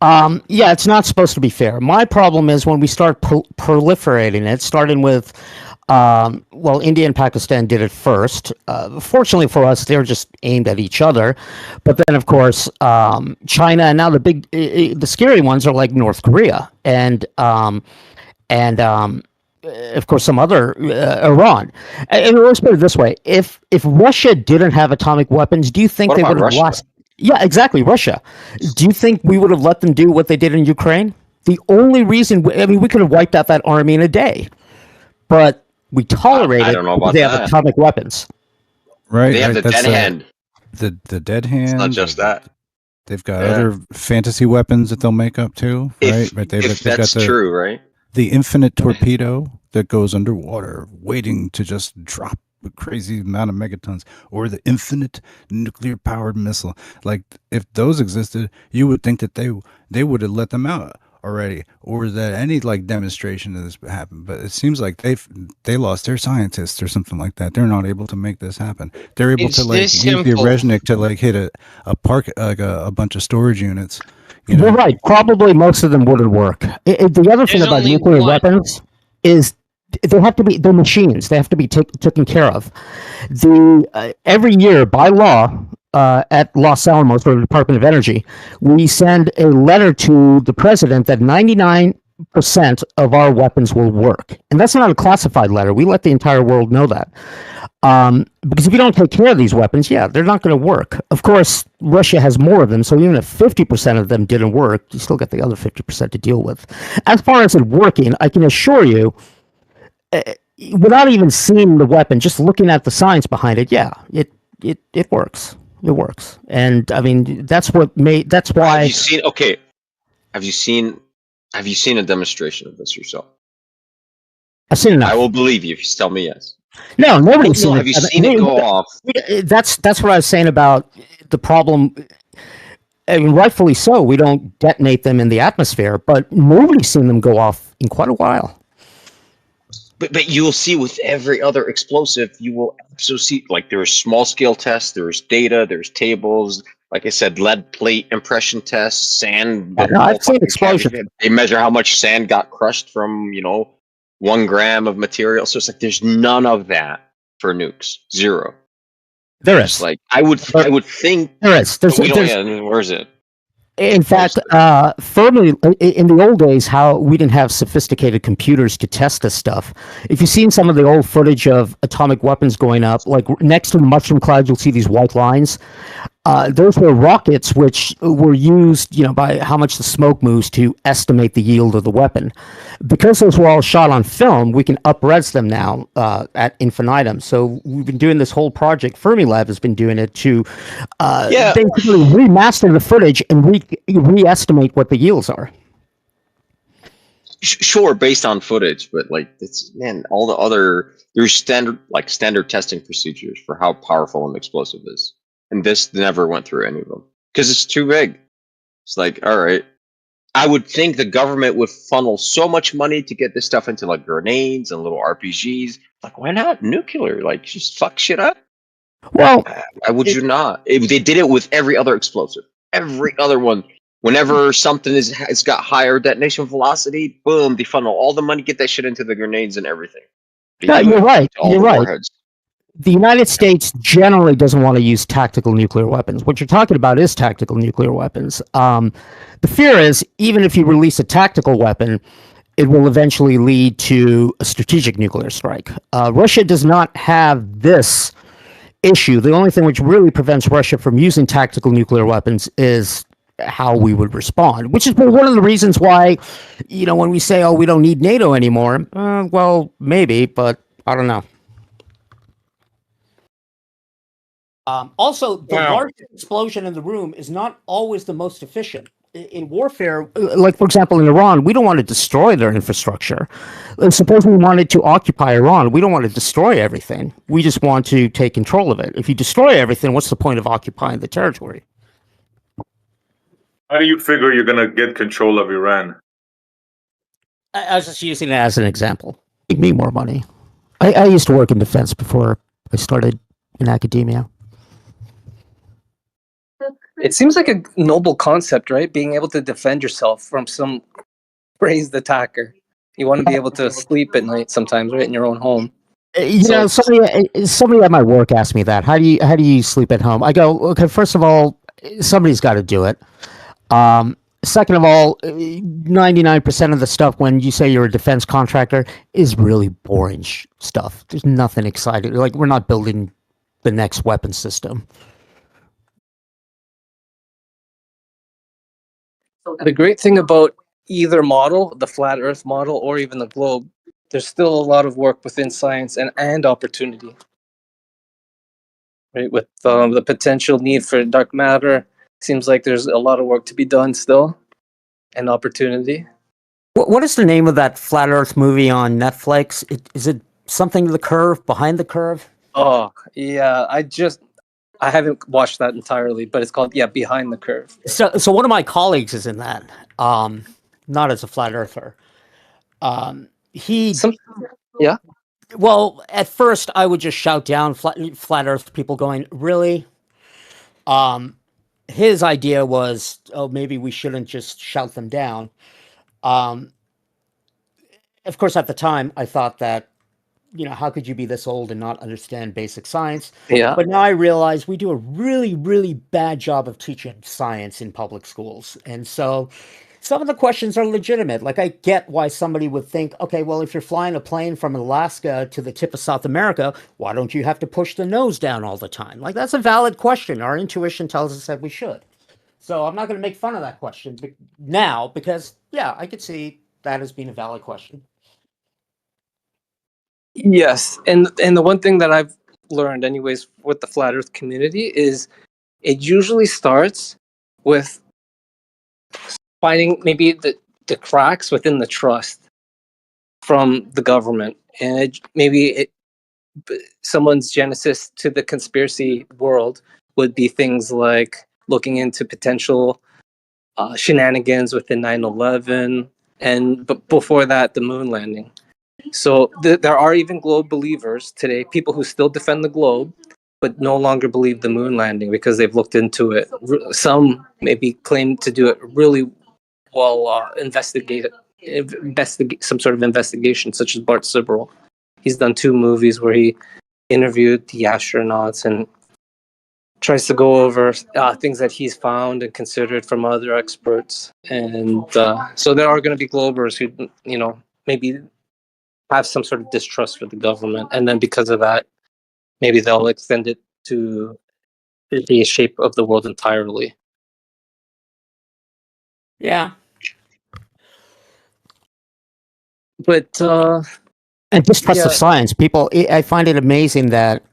Yeah, it's not supposed to be fair. My problem is when we start proliferating it, starting with, India and Pakistan did it first. Fortunately for us, they're just aimed at each other. But then, of course, China, and now the scary ones are like North Korea and of course, some other Iran. And let's put it this way: if Russia didn't have atomic weapons, do you think What they about would have Russia? lost? Yeah, exactly, Russia. Do you think we would have let them do what they did in Ukraine? The only reason, we could have wiped out that army in a day, but we tolerated I don't know about they have that. atomic weapons. Right, They have right. the That's dead hand. the dead hand. It's not just that. They've got Yeah. other fantasy weapons that they'll make up too, right? Right. If that's true, right? The infinite torpedo that goes underwater, waiting to just drop a crazy amount of megatons, or the infinite nuclear-powered missile. Like, if those existed, you would think that they would have let them out already, or that any like demonstration of this would happen. But it seems like they lost their scientists or something like that. They're not able to make this happen. They're able It's to like this use the simple. Resnick to like hit a park, like a bunch of storage units. You're right. Probably most of them wouldn't work. The other thing There's about only nuclear one. weapons is they're machines. They have to be taken care of. Every year by law at Los Alamos or the Department of Energy, we send a letter to the president that 99% of our weapons will work, and that's not a classified letter. We let the entire world know that. Because if you don't take care of these weapons, yeah, they're not going to work. Of course, Russia has more of them, so even if 50% of them didn't work, you still got the other 50% to deal with. As far as it working, I can assure you, without even seeing the weapon, just looking at the science behind it, yeah, it works. It works, and I mean that's why. Have you seen? Okay, have you seen a demonstration of this yourself? I've seen enough. I will believe you if you tell me yes. No, nobody's seen it. Have you seen it go off? That's what I was saying about the problem. I mean, rightfully so. We don't detonate them in the atmosphere, but nobody's seen them go off in quite a while. But you will see with every other explosive, you will also see like there's small scale tests, there's data, there's tables. Like I said, lead plate impression tests, sand. No, I've seen explosions. They measure how much sand got crushed from 1 gram of material. So it's like there's none of that for nukes. Zero. There It's is. like I would think. There is. But we don't. Yeah, where is it? In fact, Fermi, in the old days, how we didn't have sophisticated computers to test this stuff. If you've seen some of the old footage of atomic weapons going up, like next to the mushroom clouds, you'll see these white lines. Those were rockets which were used, by how much the smoke moves to estimate the yield of the weapon. Because those were all shot on film, we can up-res them now at infinitum. So we've been doing this whole project. Fermilab has been doing it to basically remaster the footage and re-estimate what the yields are. Sure, based on footage, but all the other there's standard testing procedures for how powerful an explosive is, and this never went through any of them because it's too big. It's like, all right, I would think the government would funnel so much money to get this stuff into like grenades and little RPGs. Like, why not nuclear? Like, just fuck shit up. Well, why would you not? They did it with every other explosive, every other one. Whenever something it's got higher detonation velocity, boom, they funnel all the money, get that shit into the grenades and everything. Yeah, you're right. All You're the right. warheads. The United States generally doesn't want to use tactical nuclear weapons. What you're talking about is tactical nuclear weapons. The fear is, even if you release a tactical weapon, it will eventually lead to a strategic nuclear strike. Russia does not have this issue. The only thing which really prevents Russia from using tactical nuclear weapons is how we would respond, which is one of the reasons why, when we say, oh, we don't need NATO anymore, well, maybe, but I don't know. Also, the Wow. largest explosion in the room is not always the most efficient. In warfare, like for example in Iran, we don't want to destroy their infrastructure. Suppose we wanted to occupy Iran, we don't want to destroy everything. We just want to take control of it. If you destroy everything, what's the point of occupying the territory? How do you figure you're gonna get control of Iran? I was just using it as an example. Make me more money. I used to work in defense before I started in academia. It seems like a noble concept, right? Being able to defend yourself from some crazed attacker. You want to be able to sleep at night sometimes, right, in your own home. You So know, somebody at my work asked me that. How do you sleep at home? I go, okay. First of all, somebody's got to do it. Second of all, 99% of the stuff when you say you're a defense contractor is really boring stuff. There's nothing exciting. Like we're not building the next weapon system. the great thing about either model, the flat Earth model or even the globe, there's still a lot of work within science and opportunity. Right, with the potential need for dark matter, seems like there's a lot of work to be done still, and opportunity. What is the name of that flat Earth movie on Netflix? Is it something to the curve, behind the curve? Oh yeah, I haven't watched that entirely, but it's called Behind the Curve. So one of my colleagues is in that. Not as a flat earther. He Some yeah. Well, at first I would just shout down flat Earth people, going, "Really?" His idea was, "Oh, maybe we shouldn't just shout them down." Um, of course, at the time, I thought that, how could you be this old and not understand basic science? Yeah. But now I realize we do a really, really bad job of teaching science in public schools. And so some of the questions are legitimate. Like, I get why somebody would think, okay, well, if you're flying a plane from Alaska to the tip of South America, why don't you have to push the nose down all the time? Like, that's a valid question. Our intuition tells us that we should. So I'm not going to make fun of that question now because, yeah, I could see that as being a valid question. Yes, and the one thing that I've learned, anyways, with the flat Earth community is it usually starts with finding maybe the cracks within the trust from the government, and someone's genesis to the conspiracy world would be things like looking into potential shenanigans within 9/11, and but before that, the moon landing. So there are even globe believers today, people who still defend the globe, but no longer believe the moon landing because they've looked into it. Some maybe claim to do it really well, investigate some sort of investigation, such as Bart Sibrel. He's done 2 movies where he interviewed the astronauts and tries to go over things that he's found and considered from other experts. And so there are going to be globers who, maybe have some sort of distrust for the government, and then because of that, maybe they'll extend it to the shape of the world entirely. Yeah. But And distrust of yeah, science. I find it amazing that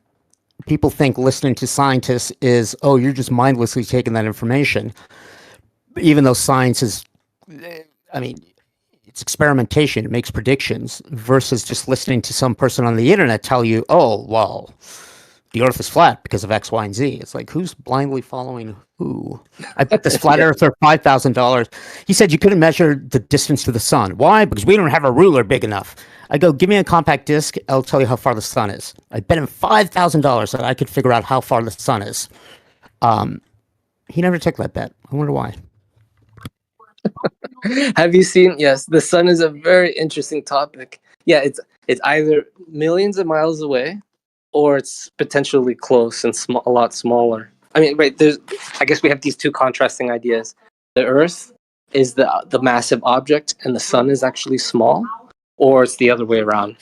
people think listening to scientists is, oh, you're just mindlessly taking that information. Even though science is, I mean, it's experimentation, it makes predictions, versus just listening to some person on the internet tell you, oh, well, the earth is flat because of X, Y, and Z. It's like, who's blindly following who? I bet this flat earther $5,000. He said you couldn't measure the distance to the sun. Why? Because we don't have a ruler big enough. I go, give me a compact disc. I'll tell you how far the sun is. I bet him $5,000 that I could figure out how far the sun is. He never took that bet. I wonder why. have you seen? Yes, the sun is a very interesting topic. Yeah, it's either millions of miles away, or it's potentially close and a lot smaller. I mean, right? I guess we have these 2 contrasting ideas. The Earth is the massive object, and the sun is actually small, or it's the other way around.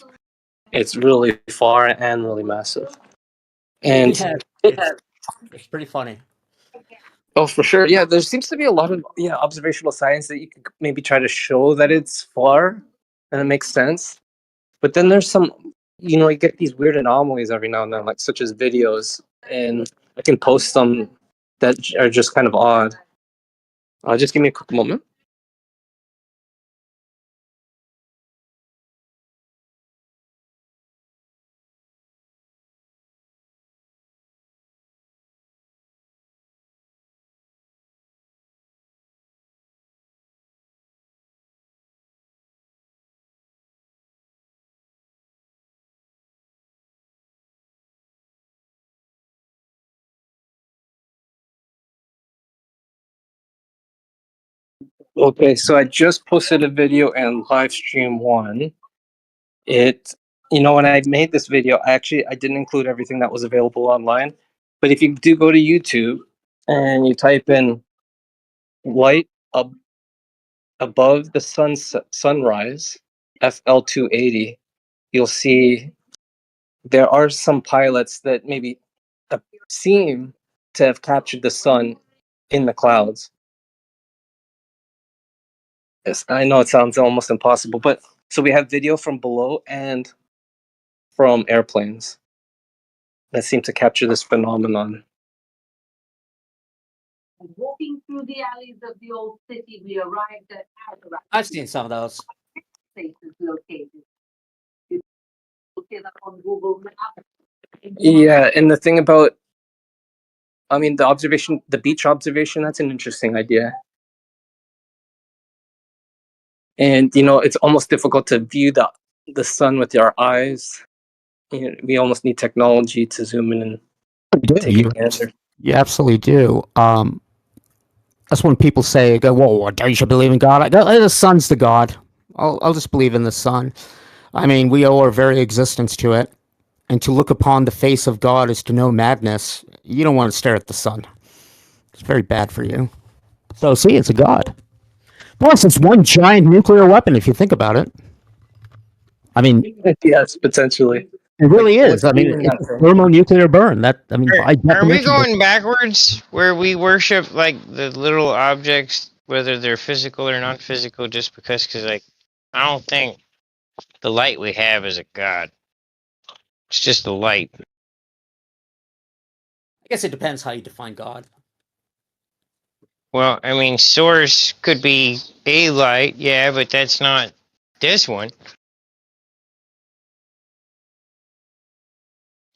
It's really far and really massive. And Yeah, it's pretty funny. oh, for sure. Yeah, there seems to be a lot of observational science that you can maybe try to show that it's far and it makes sense. But then there's some, you get these weird anomalies every now and then, like such as videos. And I can post some that are just kind of odd. Just give me a quick moment. Okay, so I just posted a video in live stream one. When I made this video, I didn't include everything that was available online. But if you do go to YouTube and you type in light above the sunrise, FL280, you'll see there are some pilots that maybe seem to have captured the sun in the clouds. Yes, I know it sounds almost impossible, but so we have video from below and from airplanes that seem to capture this phenomenon. Walking through the alleys of the old city, we arrived at Azara. I've seen some of those. Place is located. You look it up on Google Maps. Yeah, and the thing about, the beach observation, that's an interesting idea. And it's almost difficult to view the sun with our eyes. We almost need technology to zoom in and take a gander. You absolutely do. That's when people say, "Go, whoa, don't you believe in God?" I go, "The sun's the God. I'll just believe in the sun." I mean, we owe our very existence to it, and to look upon the face of God is to know madness. You don't want to stare at the sun. It's very bad for you. So, see, it's a God. Plus, it's one giant nuclear weapon if you think about it. I mean, Yes, potentially. it really Like, is. I mean, doing it's that a thing? thermonuclear burn. By Are we definition, going backwards where we worship like the little objects, whether they're physical or non-physical, just because? Because like, I don't think the light we have is a god. It's just the light. I guess it depends how you define God. Well, I mean, source could be a light, yeah, but that's not this one.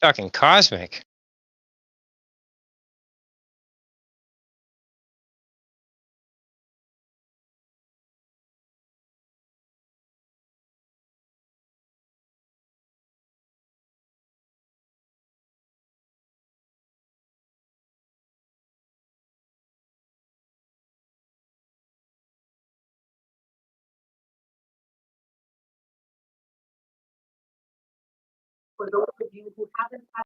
Talking cosmic. For those of you who haven't had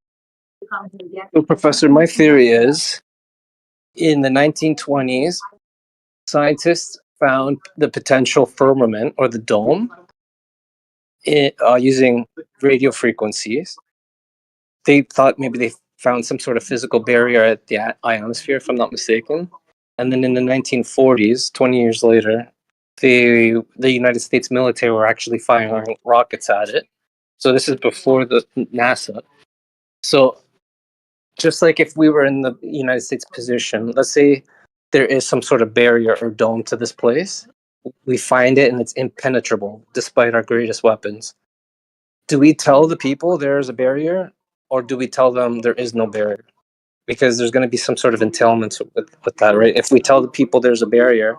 to come here yet. So, Professor, my theory is in the 1920s, scientists found the potential firmament or the dome using radio frequencies. They thought maybe they found some sort of physical barrier at the ionosphere, if I'm not mistaken. And then in the 1940s, 20 years later, the United States military were actually firing rockets at it. So this is before the NASA. So just like if we were in the United States position, let's say there is some sort of barrier or dome to this place, we find it and it's impenetrable despite our greatest weapons. Do we tell the people there's a barrier, or do we tell them there is no barrier? Because there's going to be some sort of entailments with that, right? If we tell the people there's a barrier,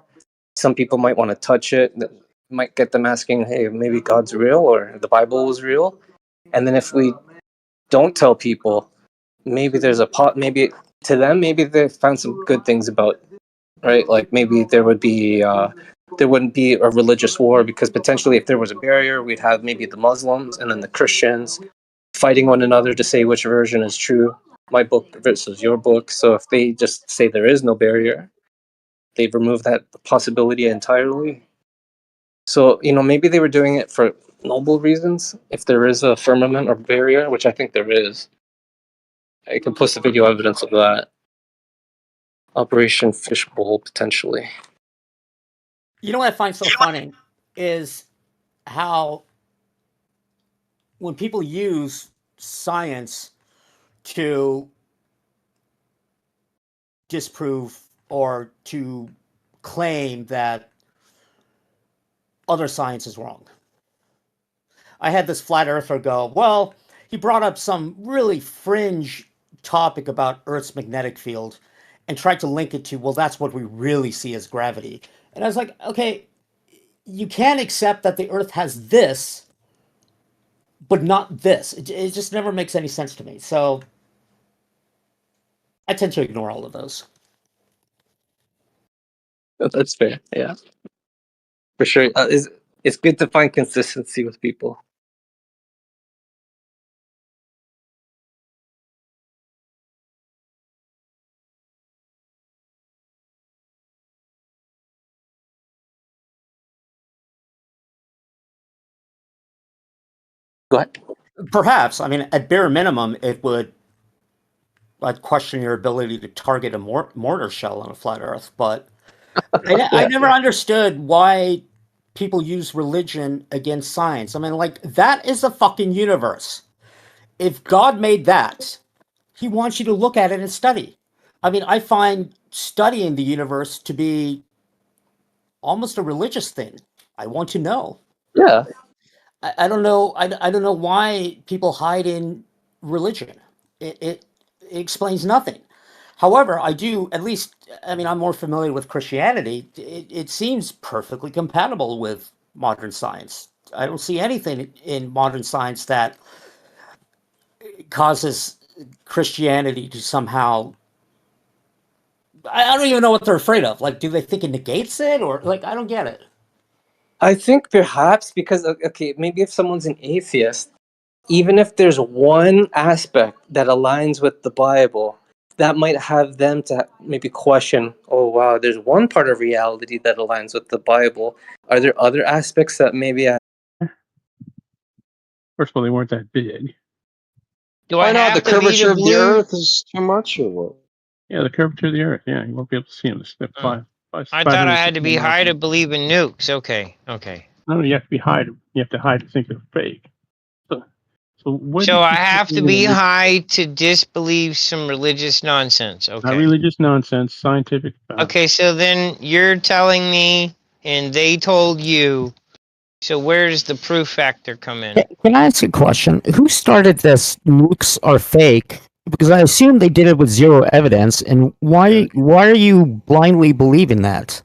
some people might want to touch it. That might get them asking, hey, maybe God's real or the Bible was real. And then if we don't tell people, maybe there's maybe to them, maybe they found some good things about, right? Like maybe there wouldn't be a religious war, because potentially if there was a barrier, we'd have maybe the Muslims and then the Christians fighting one another to say which version is true, my book versus your book. So if they just say there is no barrier, they've removed that possibility entirely. So maybe they were doing it for noble reasons. If there is a firmament or barrier, which I think there is, I can post the video evidence of that. Operation Fishbowl, potentially. You know what I find so funny is how when people use science to disprove or to claim that other science is wrong. I had this flat earther go, well, he brought up some really fringe topic about Earth's magnetic field and tried to link it to, well, that's what we really see as gravity. And I was like, okay, you can't accept that the Earth has this, but not this. It just never makes any sense to me. So I tend to ignore all of those. That's fair. Yeah, for sure. It's good to find consistency with people. Go ahead. Perhaps, I mean, at bare minimum, it would I'd question your ability to target a mortar shell on a flat Earth. But I never understood why people use religion against science. I mean, like, that is the fucking universe. If God made that, he wants you to look at it and study. I mean, I find studying the universe to be almost a religious thing. I want to know. Yeah. I don't know. I don't know why people hide in religion. It explains nothing. However, I do at least. I mean, I'm more familiar with Christianity. It seems perfectly compatible with modern science. I don't see anything in modern science that causes Christianity to somehow. I don't even know what they're afraid of. Like, do they think it negates it, or like, I don't get it. I think perhaps because, okay, maybe if someone's an atheist, even if there's one aspect that aligns with the Bible, that might have them to maybe question, oh, wow, there's one part of reality that aligns with the Bible. Are there other aspects that maybe First of all, they weren't that big. Do Why I not? The have to be curvature the of the blue? Earth is too much, or what? Yeah, the curvature of the Earth. Yeah, you won't be able to see them. It's Oh. I thought I 560 had to be high to miles. believe in nukes. Okay, okay. No, you have to be high. You have to hide to think they're fake. So what? So I have to be high to disbelieve some religious nonsense. Not Okay. religious nonsense, scientific fact. Okay, so then you're telling me, and they told you. So where does the proof factor come in? Can I ask a question? Who started this nukes are fake? Because I assume they did it with zero evidence, and why are you blindly believing that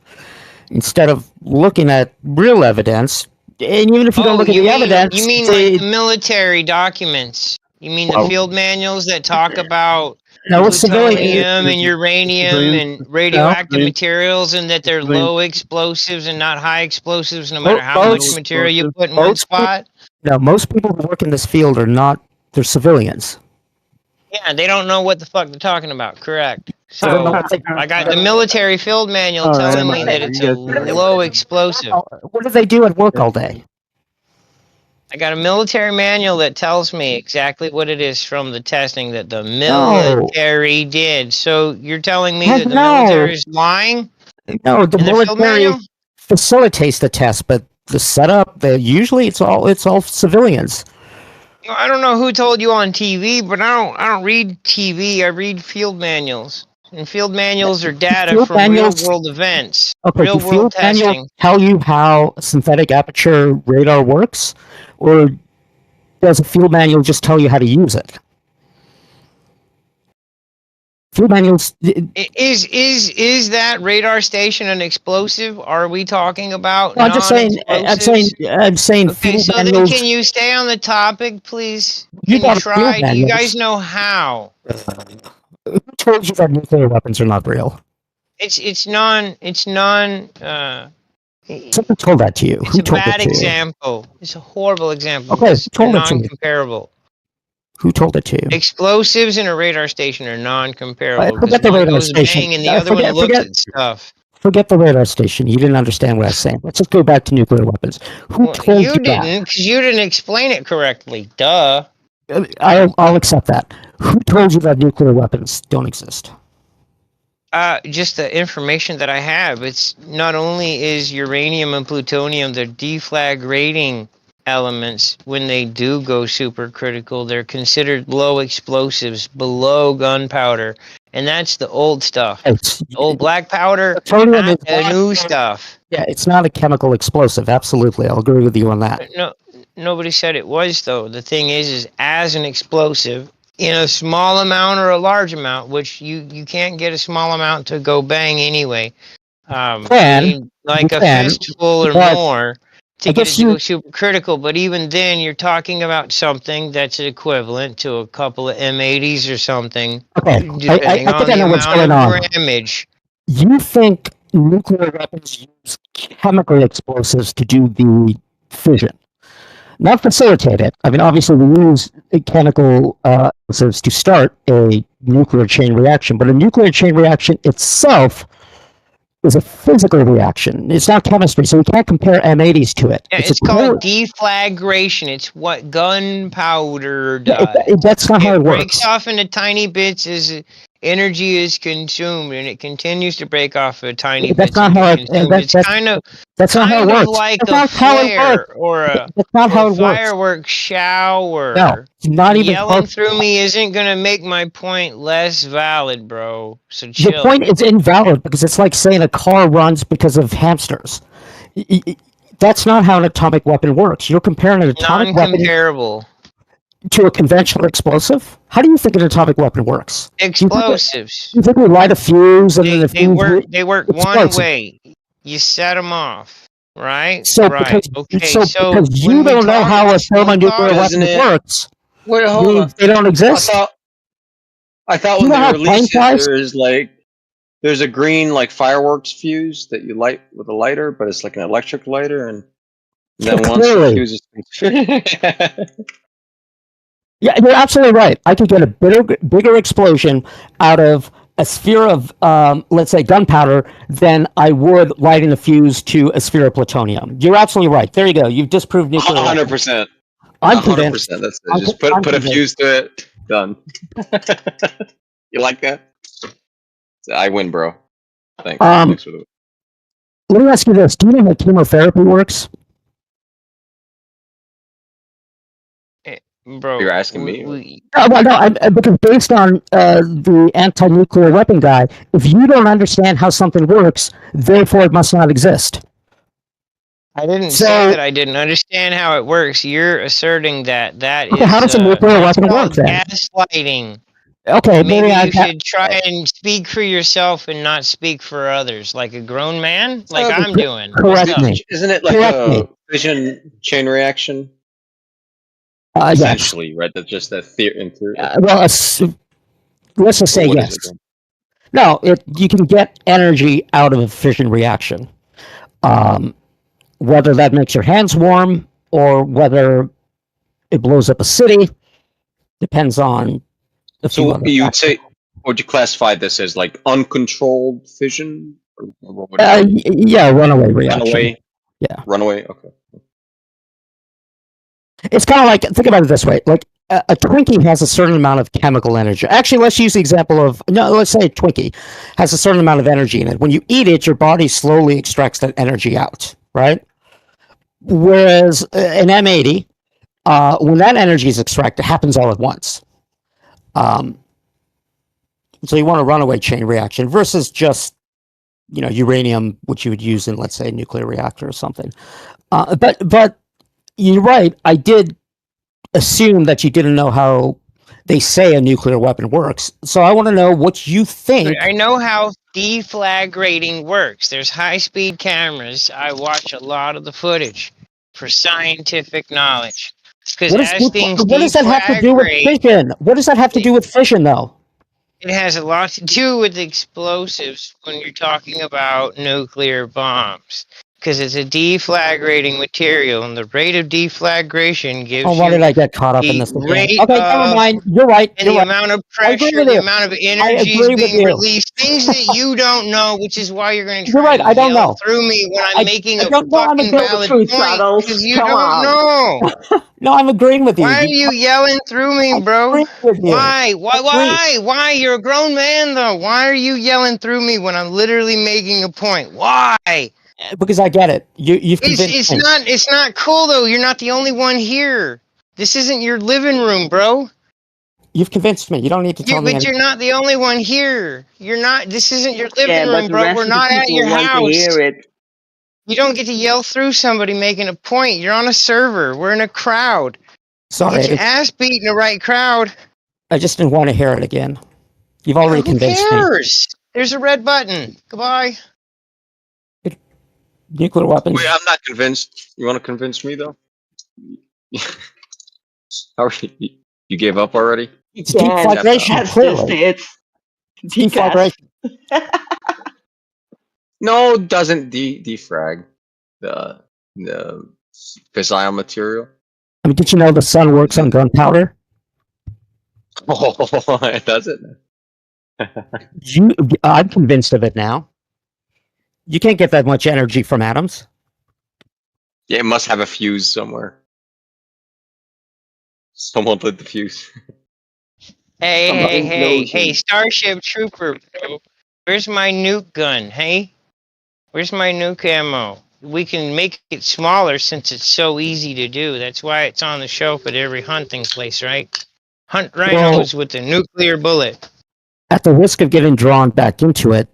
instead of looking at real evidence? And even if you don't look at the evidence, you mean like the military documents? You mean the Well- field manuals that talk about no, it's civilian. plutonium and uranium and radioactive materials, and that they're low explosives and not high explosives, no matter how much material you put in one spot? No, most people who work in this field are not. They're civilians. Yeah, they don't know what the fuck they're talking about. Correct. I don't know So what they- I got the military field manual All right, telling all me right. that it's You a guys- low explosive. What do they do at work all day? I got a military manual that tells me exactly what it is from the testing that the military did. So you're telling me that the military is lying? No, the In their field military manual? facilitates the test, but the setup, usually it's all civilians. I don't know who told you on TV, but I don't read TV. I read field manuals. And field manuals are data Field from manuals- real world events, Okay, real do world field manuals testing. tell you how synthetic aperture radar works, or does a field manual just tell you how to use it? Field manuals. Is that radar station an explosive? Are we talking about I'm just saying. non-explosives? I'm saying. Okay, Field so then manuals. can you stay on the topic, please? You Can you got a field try? Do you manuals. guys know how? Who told you that nuclear weapons are not real? It's non. Someone told that to you. It's Who a told bad it to you? example. It's a horrible example. Okay, It's who told it to you? non-comparable. Who told it to you? Explosives in a radar station are non-comparable because Forget the one radar goes station. bang and the other one looks at stuff. Forget the radar station. You didn't understand what I was saying. Let's just go back to nuclear weapons. Who Well, told you you didn't, because you didn't explain it correctly. Duh. that? I'll accept that. Who told you that nuclear weapons don't exist? Just the information that I have. It's not only is uranium and plutonium the deflagrating elements when they do go supercritical, they're considered low explosives below gunpowder, and that's the old stuff. It's, Old black powder, plutonium not is the not, new stuff. yeah, it's not a chemical explosive. Absolutely, I'll agree with you on that. No, nobody said it was though. The thing is as an explosive in a small amount or a large amount, which you can't get a small amount to go bang anyway. You need like a fistful or but more to I get it guess to go you, super critical. But even then, you're talking about something that's equivalent to a couple of M80s or something, okay, depending I on think I the know what's amount going of on. grammage. You think nuclear weapons use chemical explosives to do the fission, not facilitate it. I mean, obviously, we use chemical explosives to start a nuclear chain reaction, but a nuclear chain reaction itself is a physical reaction. It's not chemistry, so we can't compare M80s to it. Yeah, it's called deflagration. It's what gunpowder does. That's not how it breaks works. off into tiny bits as energy is consumed, and it continues to break off into tiny That's bits not and how get it. consumed. It's That's not how it works. like That's a not how it flare works. or That's not how a it works. fireworks shower. No, not even Yelling close. through me isn't gonna make my point less valid, bro. So Your chill. point is invalid because it's like saying a car runs because of hamsters. That's not how an atomic weapon works. You're comparing an atomic weapon Non-comparable. to a conventional explosive. How do you think an atomic weapon works? Explosives. You think we light a fuse and then the fuse They work one explodes? way. You set them off, right? So right. Okay. because you when we don't know talk how a about thermonuclear Doesn't weapon it- works, Wait, hold on. they don't I exist. thought You when know they how released plane flies? it, there's a green like fireworks fuse that you light with a lighter, but it's like an electric lighter, and then once the Clearly. fuse is Yeah, you're absolutely right. I could get a bigger explosion out of a sphere of, let's say, gunpowder than I would lighting a fuse to a sphere of plutonium. You're absolutely right. There you go. You've disproved nuclear weapons. 100%. I'm convinced. 100%. That's it. Just put a fuse to it. Done. You like that? I win, bro. Thanks. Thanks for the. Let me ask you this. Do you know how chemotherapy works? Bro, You're asking me? Well, no, because based on the anti-nuclear weapon guy, if you don't understand how something works, therefore it must not exist. I didn't say that I didn't understand how it works. You're asserting that Okay, how does a nuclear weapon work then? Gaslighting. Okay, maybe you should try and speak for yourself and not speak for others, like a grown man, like I'm doing. Correct me. Isn't it like a fission chain reaction? Essentially, yes. right? That's just that theory. Well, let's just say yes. No, you can get energy out of a fission reaction. Whether that makes your hands warm or whether it blows up a city depends on a few other you would factors. say, would you classify this as like uncontrolled fission? Yeah, runaway reaction. Runaway? Yeah. Runaway? Okay. It's kind of like, think about it this way, like a Twinkie has a certain amount of chemical energy. Actually, let's use the example of, let's say a Twinkie has a certain amount of energy in it. When you eat it, your body slowly extracts that energy out, right? Whereas an M80, when that energy is extracted, it happens all at once. So you want a runaway chain reaction versus just, uranium, which you would use in, let's say, a nuclear reactor or something. But you're right. I did assume that you didn't know how they say a nuclear weapon works. So I want to know what you think. I know how deflagrating works. There's high-speed cameras. I watch a lot of the footage for scientific knowledge. Because what does that have to do with fission? What does that have to do with fission, though? It has a lot to do with explosives when you're talking about nuclear bombs. Because it's a deflagrating material, and the rate of deflagration gives why did I get caught up in this again? Okay, never mind. You're right. And the amount of pressure, the amount of energy is being released. Things that you don't know, which is why you're going to try I don't know. through me when I'm making a fucking valid point. Because you don't know. No, I'm agreeing with you. Why are you yelling through me, bro? Why? Why? You're a grown man, though. Why are you yelling through me when I'm literally making a point? Why? Because I get it. You've convinced me. It's not cool though. You're not the only one here. This isn't your living room, bro. You've convinced me. You don't need to tell me But you're anything. not the only one here. You're not. This isn't your living Yeah, but room, the bro. rest We're of the not at people your want to house. hear it. You don't get to yell through somebody making a point. You're on a server. We're in a crowd. You Sorry, get your ass beat in the right crowd. I just didn't want to hear it again. You've already Who convinced me. cares? There's a red button. Goodbye. Nuclear weapons. Wait, I'm not convinced. You want to convince me though? How are you? You gave up already? It's Can deflagration, that's just clearly. it. It's Decaf. deflagration. No, it doesn't defrag the fissile material. I mean, did you know the sun works on gunpowder? Oh, it doesn't. I'm convinced of it now. You can't get that much energy from atoms. Yeah, it must have a fuse somewhere. Someone lit the fuse. Hey, Some hey, implosion. Starship Trooper, bro. Where's my nuke gun, hey? Where's my nuke ammo? We can make it smaller since it's so easy to do. That's why it's on the shelf at every hunting place, right? Hunt rhinos with the nuclear bullet. At the risk of getting drawn back into it,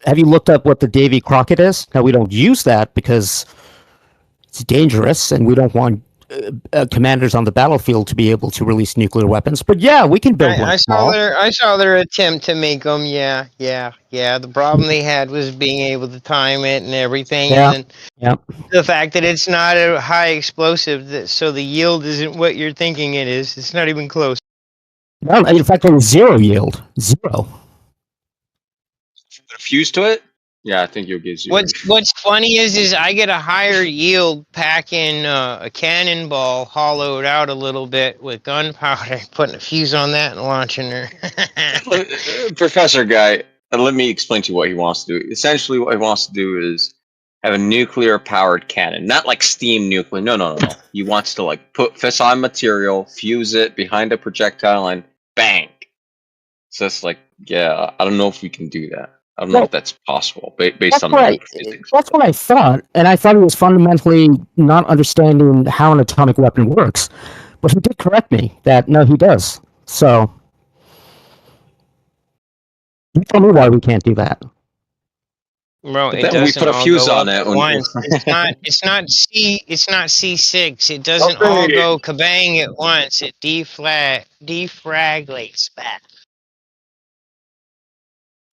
have you looked up what the Davy Crockett is? Now, we don't use that because it's dangerous and we don't want commanders on the battlefield to be able to release nuclear weapons. But yeah, we can build one small. I saw their attempt to make them. Yeah. The problem they had was being able to time it and everything, Yeah. and then the fact that it's not a high explosive, so the yield isn't what you're thinking it is. It's not even close. No, in fact, it was zero yield. Zero. Put a fuse to it? Yeah, I think you'll get zero. What's funny is I get a higher yield packing a cannonball hollowed out a little bit with gunpowder, putting a fuse on that and launching her. Professor Guy, let me explain to you what he wants to do. Essentially, what he wants to do is have a nuclear-powered cannon, not like steam nuclear. No. He wants to like put fissile material, fuse it behind a projectile, and bang. So it's like, yeah, I don't know if we can do that. I don't know if that's possible based on like physics. That's what I thought, and I thought he was fundamentally not understanding how an atomic weapon works. But he did correct me that no, he does. So you tell me why we can't do that. Bro, But it then we doesn't put a all fuse go on up it at when once. It's not C6. It doesn't all go kabang at once. It defraglates back.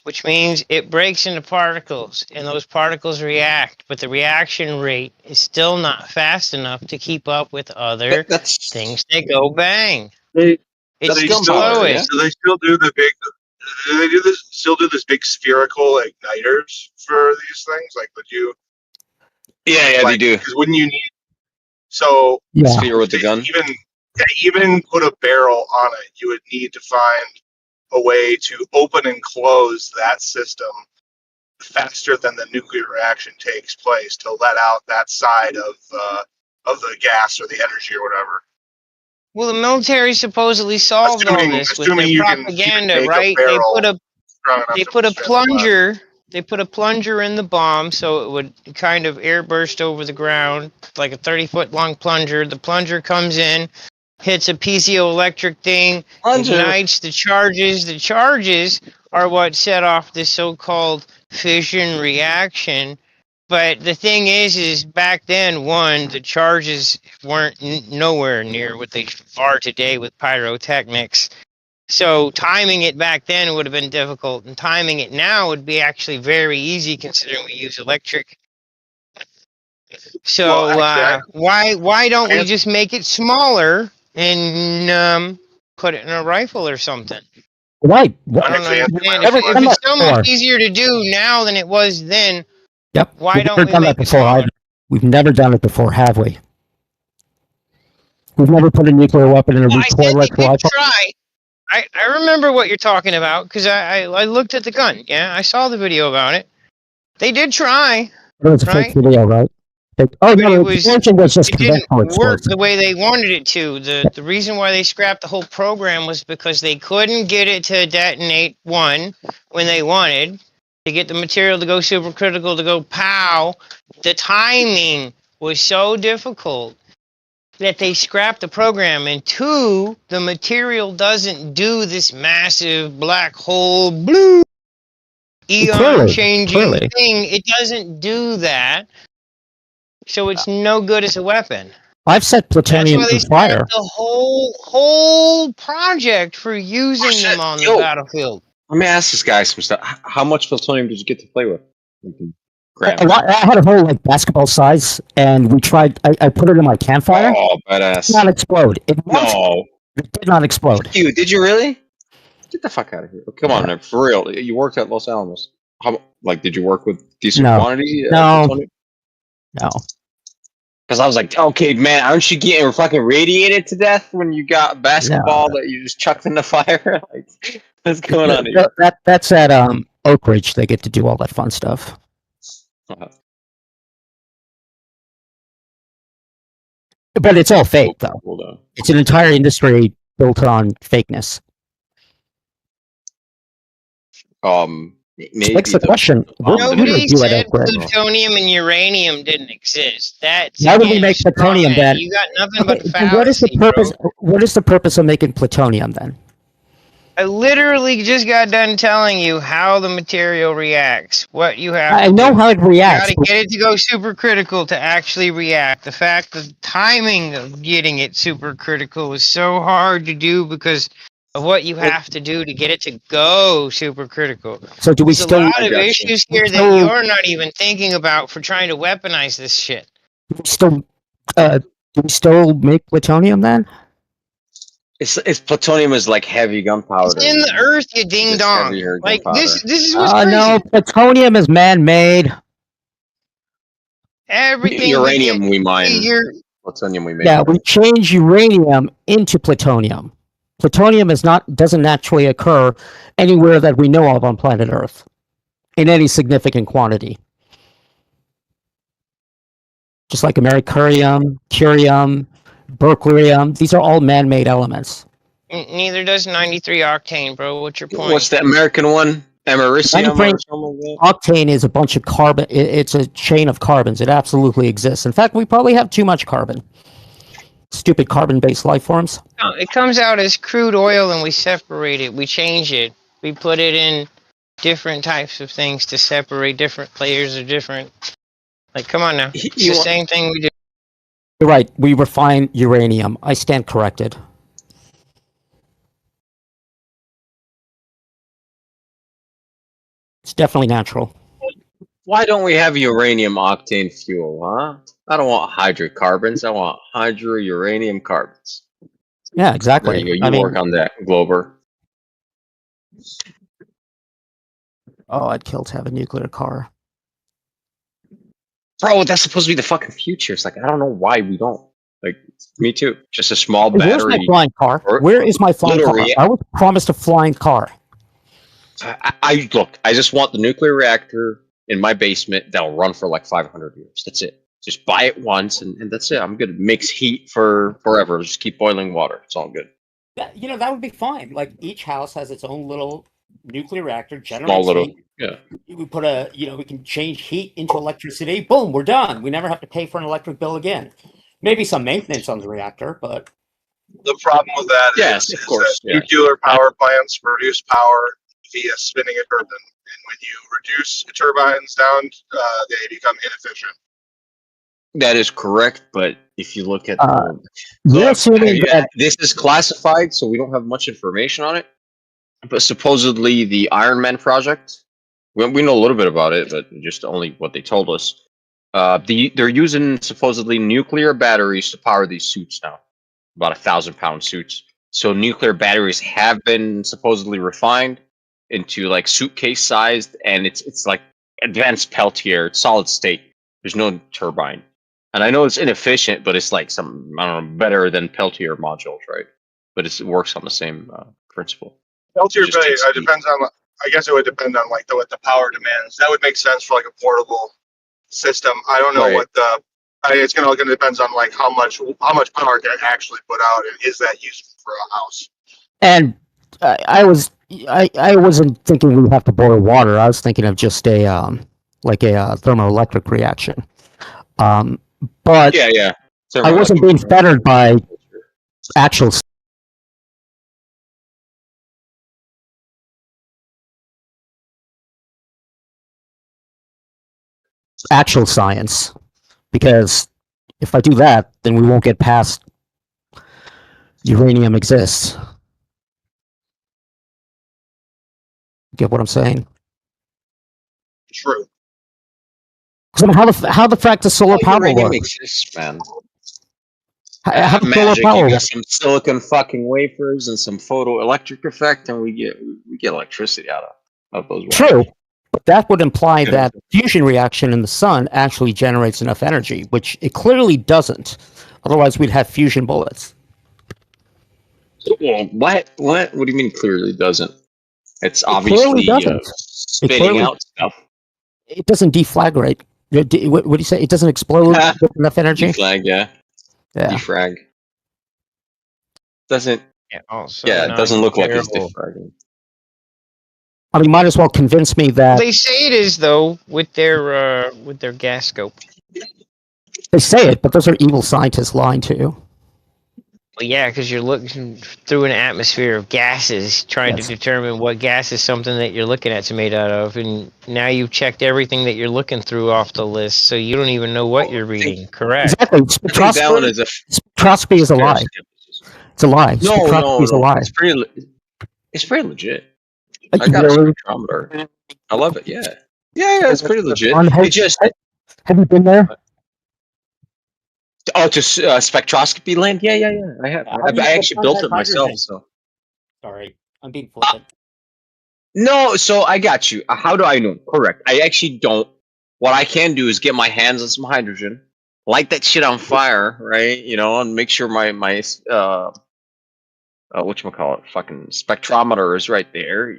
Which means it breaks into particles, and those particles react, but the reaction rate is still not fast enough to keep up with other things that go bang. It's the slowest. Do they still do the big? Do they do this? Still do this big spherical igniters for these things? Like, would you? Yeah, like, they do. Because wouldn't you need? So sphere with the gun. Even put a barrel on it, you would need to find a way to open and close that system faster than the nuclear reaction takes place to let out that side of the gas or the energy or whatever. Well, the military supposedly solved all this with their you propaganda, can make right? a barrel They put a plunger. They put a plunger in the bomb so it would kind of airburst over the ground, like a 30-foot long plunger. The plunger comes in, hits a piezoelectric thing, ignites the charges. The charges are what set off the so-called fission reaction. But the thing is back then, the charges weren't nowhere near what they are today with pyrotechnics. So timing it back then would have been difficult, and timing it now would be actually very easy considering we use electric. So why don't we just make it smaller and put it in a rifle or something? Right. I don't understand. If it's so much easier to do now than it was then, why don't we make it smaller? We've never done it before, have we? We've never put a nuclear weapon in a recoilless rifle. Try. I remember what you're talking about because I looked at the gun. Yeah, I saw the video about it. They did try. It was a fake video, right? The expansion was just conventional didn't work explosive. the way they wanted it to. The reason why they scrapped the whole program was because they couldn't get it to detonate when they wanted, to get the material to go supercritical, to go pow. The timing was so difficult that they scrap the program, and two, the material doesn't do this massive black hole blue eon changing Clearly. thing. It doesn't do that, so it's no good as a weapon. I've set That's plutonium why they on fire. scrapped the whole project for using shit. them on the Yo. battlefield. Let me ask this guy some stuff. How much plutonium did you get to play with? A lot, I had a whole like basketball size, and we tried. I put it in my campfire. Oh, It did badass. not explode. It No. did not explode. Dude, did you really? Get the fuck out of here. Come on, man, for real. You worked at Los Alamos. How, like, did you work with decent No. quantity? No. Plutonium? No. Because I was like, okay, man, aren't you getting fucking radiated to death when you got basketball that you just chucked in the fire? Like, what's going on here? That's at Oak Ridge. They get to do all that fun stuff. But it's all fake, though. Hold on. It's an entire industry built on fakeness. Maybe Begs the question: what would we Nobody do at said Oak Ridge? plutonium and uranium didn't exist. That's Why would we again, make straw plutonium man. then? You got nothing but Okay, then what is the fallacy, purpose? bro. What is the purpose of making plutonium then? I literally just got done telling you how the material reacts. What you have I to know do. how it You reacts. gotta get it to go supercritical to actually react. The fact the timing of getting it supercritical is so hard to do because of what you have to do to get it to go supercritical. So do we There's a still? lot of issues here that still- you're not even thinking about for trying to weaponize this shit. Do we still make plutonium then? It's plutonium is like heavy gunpowder. It's in the earth, you ding It's dong. heavier Like gunpowder. this is what's crazy. No, plutonium is man-made. Everything Uranium we mine. You're, Plutonium we make. Yeah, we change uranium into plutonium. Plutonium doesn't naturally occur anywhere that we know of on planet Earth in any significant quantity. Just like americurium, curium, berkelium, these are all man-made elements. neither does 93 octane, bro. What's your point? What's the American one? Americium or something like that? Octane is a bunch of carbon. It's a chain of carbons. It absolutely exists. In fact, we probably have too much carbon. Stupid carbon-based life forms. No, it comes out as crude oil and we separate it. We change it. We put it in different types of things to separate different layers of different. Like, come on now. It's the same thing we do. You're right. We refine uranium. I stand corrected. It's definitely natural. Why don't we have uranium octane fuel, huh? I don't want hydrocarbons. I want hydrouranium carbons. Yeah, exactly. There you go. You work on that, Glober. Oh, I'd kill to have a nuclear car. Bro, that's supposed to be the fucking future. It's like, I don't know why we don't. Like, me too. Just a small battery. Where's my flying car? Where is my flying car? I was promised a flying car. I look, I just want the nuclear reactor in my basement that'll run for like 500 years. That's it. Just buy it once and that's it. I'm good. It makes heat for forever. Just keep boiling water. It's all good. That would be fine. Like each house has its own little nuclear reactor, generates Small little, heat. yeah. We put we can change heat into electricity. Boom, we're done. We never have to pay for an electric bill again. Maybe some maintenance on the reactor, but The problem with that Yes, is of course, that yeah. nuclear power plants produce power via spinning a turbine. And when you reduce turbines down, they become inefficient. That is correct, but if you look at you're assuming that this is classified, so we don't have much information on it. But supposedly the Iron Man project, we know a little bit about it, but just only what they told us. They're using supposedly nuclear batteries to power these suits now, about 1,000-pound suits. So nuclear batteries have been supposedly refined into like suitcase sized, and it's like advanced Peltier, it's solid state. There's no turbine, and I know it's inefficient, but it's like some, I don't know, better than Peltier modules, right? But it works on the same principle. Peltier It just takes heat. depends on. I guess it would depend on like what the power demands. That would make sense for like a portable system. I don't know Right. what the. It's gonna depends on like how much power can actually put out, and is that useful for a house? and I wasn't thinking we have to boil water. I was thinking of just a like a thermoelectric reaction. But Yeah. I wasn't being fettered by actual science, because if I do that, then we won't get past uranium exists. Get what I'm saying? True. So how the frack does solar power uranium work? exists, man. How does solar Magic. power You work? get some silicon fucking wafers and some photoelectric effect, and we get electricity out of those wires. True, but that would imply that fusion reaction in the sun actually generates enough energy, which it clearly doesn't. Otherwise, we'd have fusion bullets. Well, what? What do you mean? Clearly doesn't. It's It clearly obviously doesn't. spitting out stuff. It doesn't deflagrate. What do you say? It doesn't explode with enough energy? Deflag, yeah. Yeah. Defrag. Doesn't. Yeah, also Yeah, it not doesn't look like it's terrible. defragging. I mean, might as well convince me that They say it is though with their gas scope. they say it, but those are evil scientists lying to you. Well, yeah, because you're looking through an atmosphere of gases, trying Yes. to determine what gas is something that you're looking at's made out of, and now you've checked everything that you're looking through off the list, so you don't even know what you're reading. Correct. Exactly. I think that one is a Spectroscopy is a lie. It's a lie. Spectroscopy is a lie. It's pretty legit. Like, I got a really? spectrometer. I love it. Yeah. Yeah, it's pretty legit. Have you been there? Oh, to spectroscopy land? Yeah. I have. I actually built it myself. So. Sorry, I'm being flippant. No, so I got you. How do I know? Correct. I actually don't. What I can do is get my hands on some hydrogen, light that shit on fire, right? And make sure my whatchamacallit, fucking spectrometer is right there.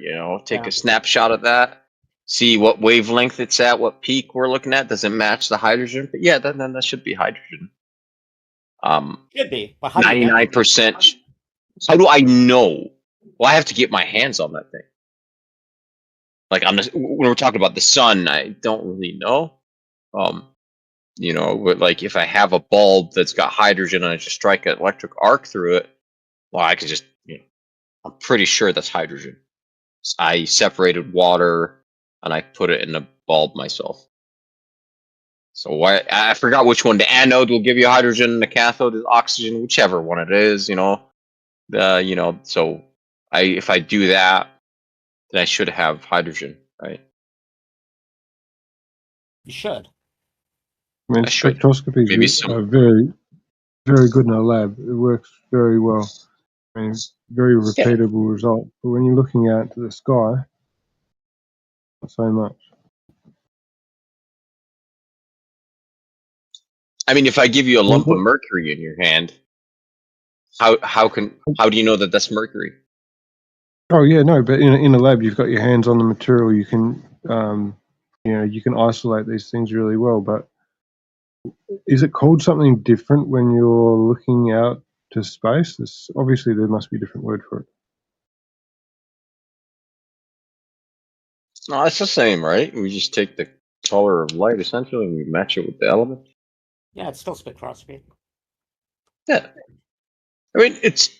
Take a snapshot of that, see what wavelength it's at, what peak we're looking at. Does it match the hydrogen? But yeah, then that should be hydrogen. Should be. 99%. How do I know? Well, I have to get my hands on that thing. Like when we're talking about the sun, I don't really know. But like if I have a bulb that's got hydrogen and I just strike an electric arc through it, well, I could just, I'm pretty sure that's hydrogen. I separated water and I put it in a bulb myself. So I forgot which one. The anode will give you hydrogen, the cathode is oxygen, whichever one it is. So if I do that, then I should have hydrogen, right? You should. I mean, spectroscopy is very, very good in a lab. It works very well. I mean, very repeatable result. But when you're looking out to the sky, not so much. I mean, if I give you a lump of mercury in your hand, how do you know that that's mercury? Oh yeah, no, but in a lab, you've got your hands on the material. You can, you can isolate these things really well. But is it called something different when you're looking out to space? Obviously, there must be a different word for it. No, it's the same, right? We just take the color of light essentially and we match it with the element. Yeah, it's still spectroscopy. Yeah. I mean, it's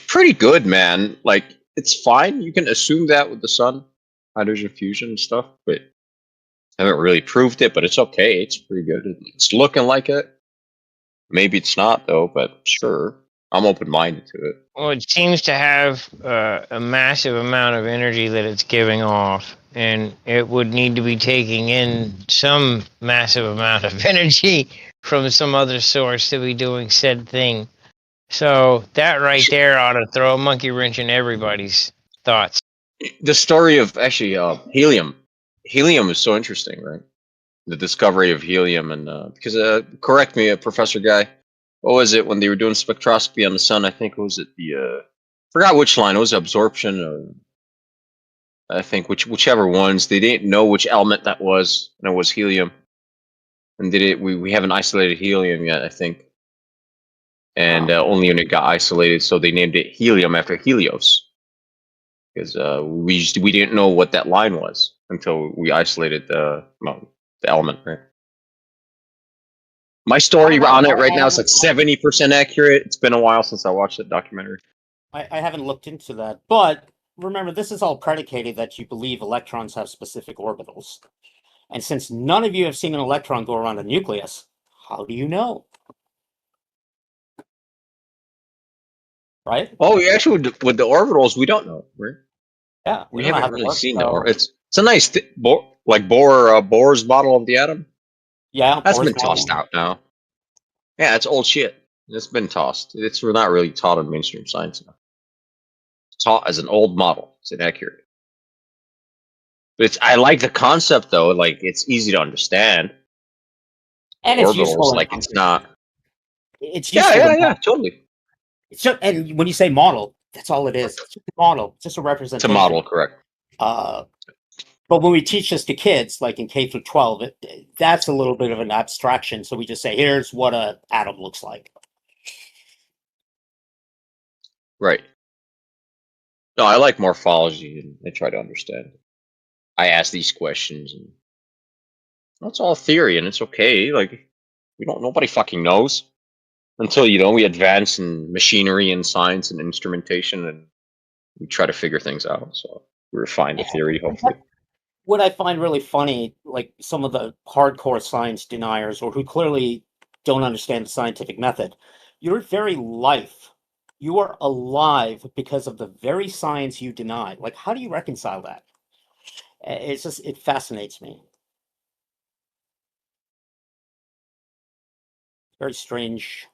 pretty good, man. Like, it's fine. You can assume that with the sun, hydrogen fusion and stuff, but I haven't really proved it, but it's okay. It's pretty good. It's looking like it. Maybe it's not, though, but sure. I'm open-minded to it. Well, it seems to have a massive amount of energy that it's giving off, and it would need to be taking in some massive amount of energy from some other source to be doing said thing. So that right there ought to throw a monkey wrench in everybody's thoughts. The story of actually helium. Helium is so interesting, right? The discovery of helium, and because correct me, Professor Guy. What was it when they were doing spectroscopy on the sun? I think was it the forgot which line. It was absorption, or I think whichever ones. They didn't know which element that was, and it was helium. And we haven't isolated helium yet, I think. And only when it got isolated, so they named it helium after Helios, because we didn't know what that line was until we isolated the element, right? My I story don't know. on it right I now is like haven't. 70% accurate. It's been a while since I watched that documentary. I haven't looked into that, but remember, this is all predicated that you believe electrons have specific orbitals. And since none of you have seen an electron go around a nucleus, how do you know? Right? Oh, yeah, actually, with the orbitals, we don't know. Right? Yeah, we We don't know how haven't they really work. seen the So, It's a nice like Bohr's model of the atom. yeah, That's Bohr's been tossed model. out now. Yeah, it's old shit. It's been tossed. We're not really taught in mainstream science now. It's taught as an old model. It's inaccurate. But I like the concept though. Like it's easy to understand. The And it's orbitals, useful in like it's not. it's Yeah, useful yeah, to yeah, model. totally. So, and when you say model, that's all it is. It's just a model. It's just a It's a representation. model, correct? Uh, but when we teach this to kids, like in K through 12, that's a little bit of an abstraction. So we just say, here's what a atom looks like. Right. No, I like morphology and I try to understand. I ask these questions and that's all theory and it's okay. Like nobody fucking knows until we advance in machinery and science and instrumentation and we try to figure things out. So we refine the theory, hopefully. What I find really funny, like some of the hardcore science deniers or who clearly don't understand the scientific method, your very life, you are alive because of the very science you deny. Like, how do you reconcile that? It's just, it fascinates me. Very strange.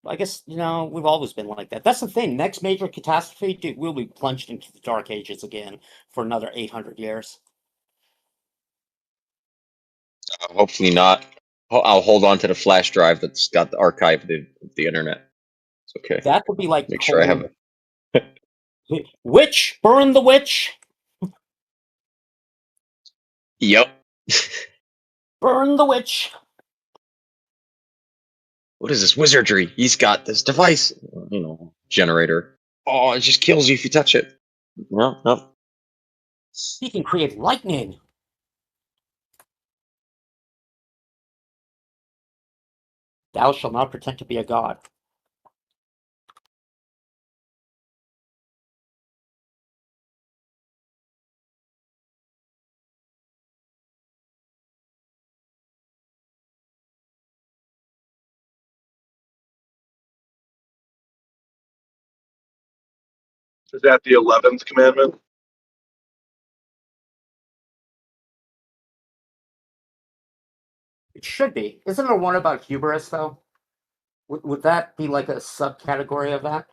I guess, we've always been like that. That's the thing. Next major catastrophe, dude, we'll be plunged into the dark ages again for another 800 years. Hopefully not. I'll hold on to the flash drive that's got the archive of the internet. It's okay. That could be like Make sure I have it. Witch, burn the witch, Yep. burn the witch. What is this wizardry? He's got this device, generator. Oh, it just kills you if you touch it. No, no. He can create lightning. Thou shalt not pretend to be a god. Is that the 11th commandment? It should be. Isn't there one about hubris, though? Would that be like a subcategory of that?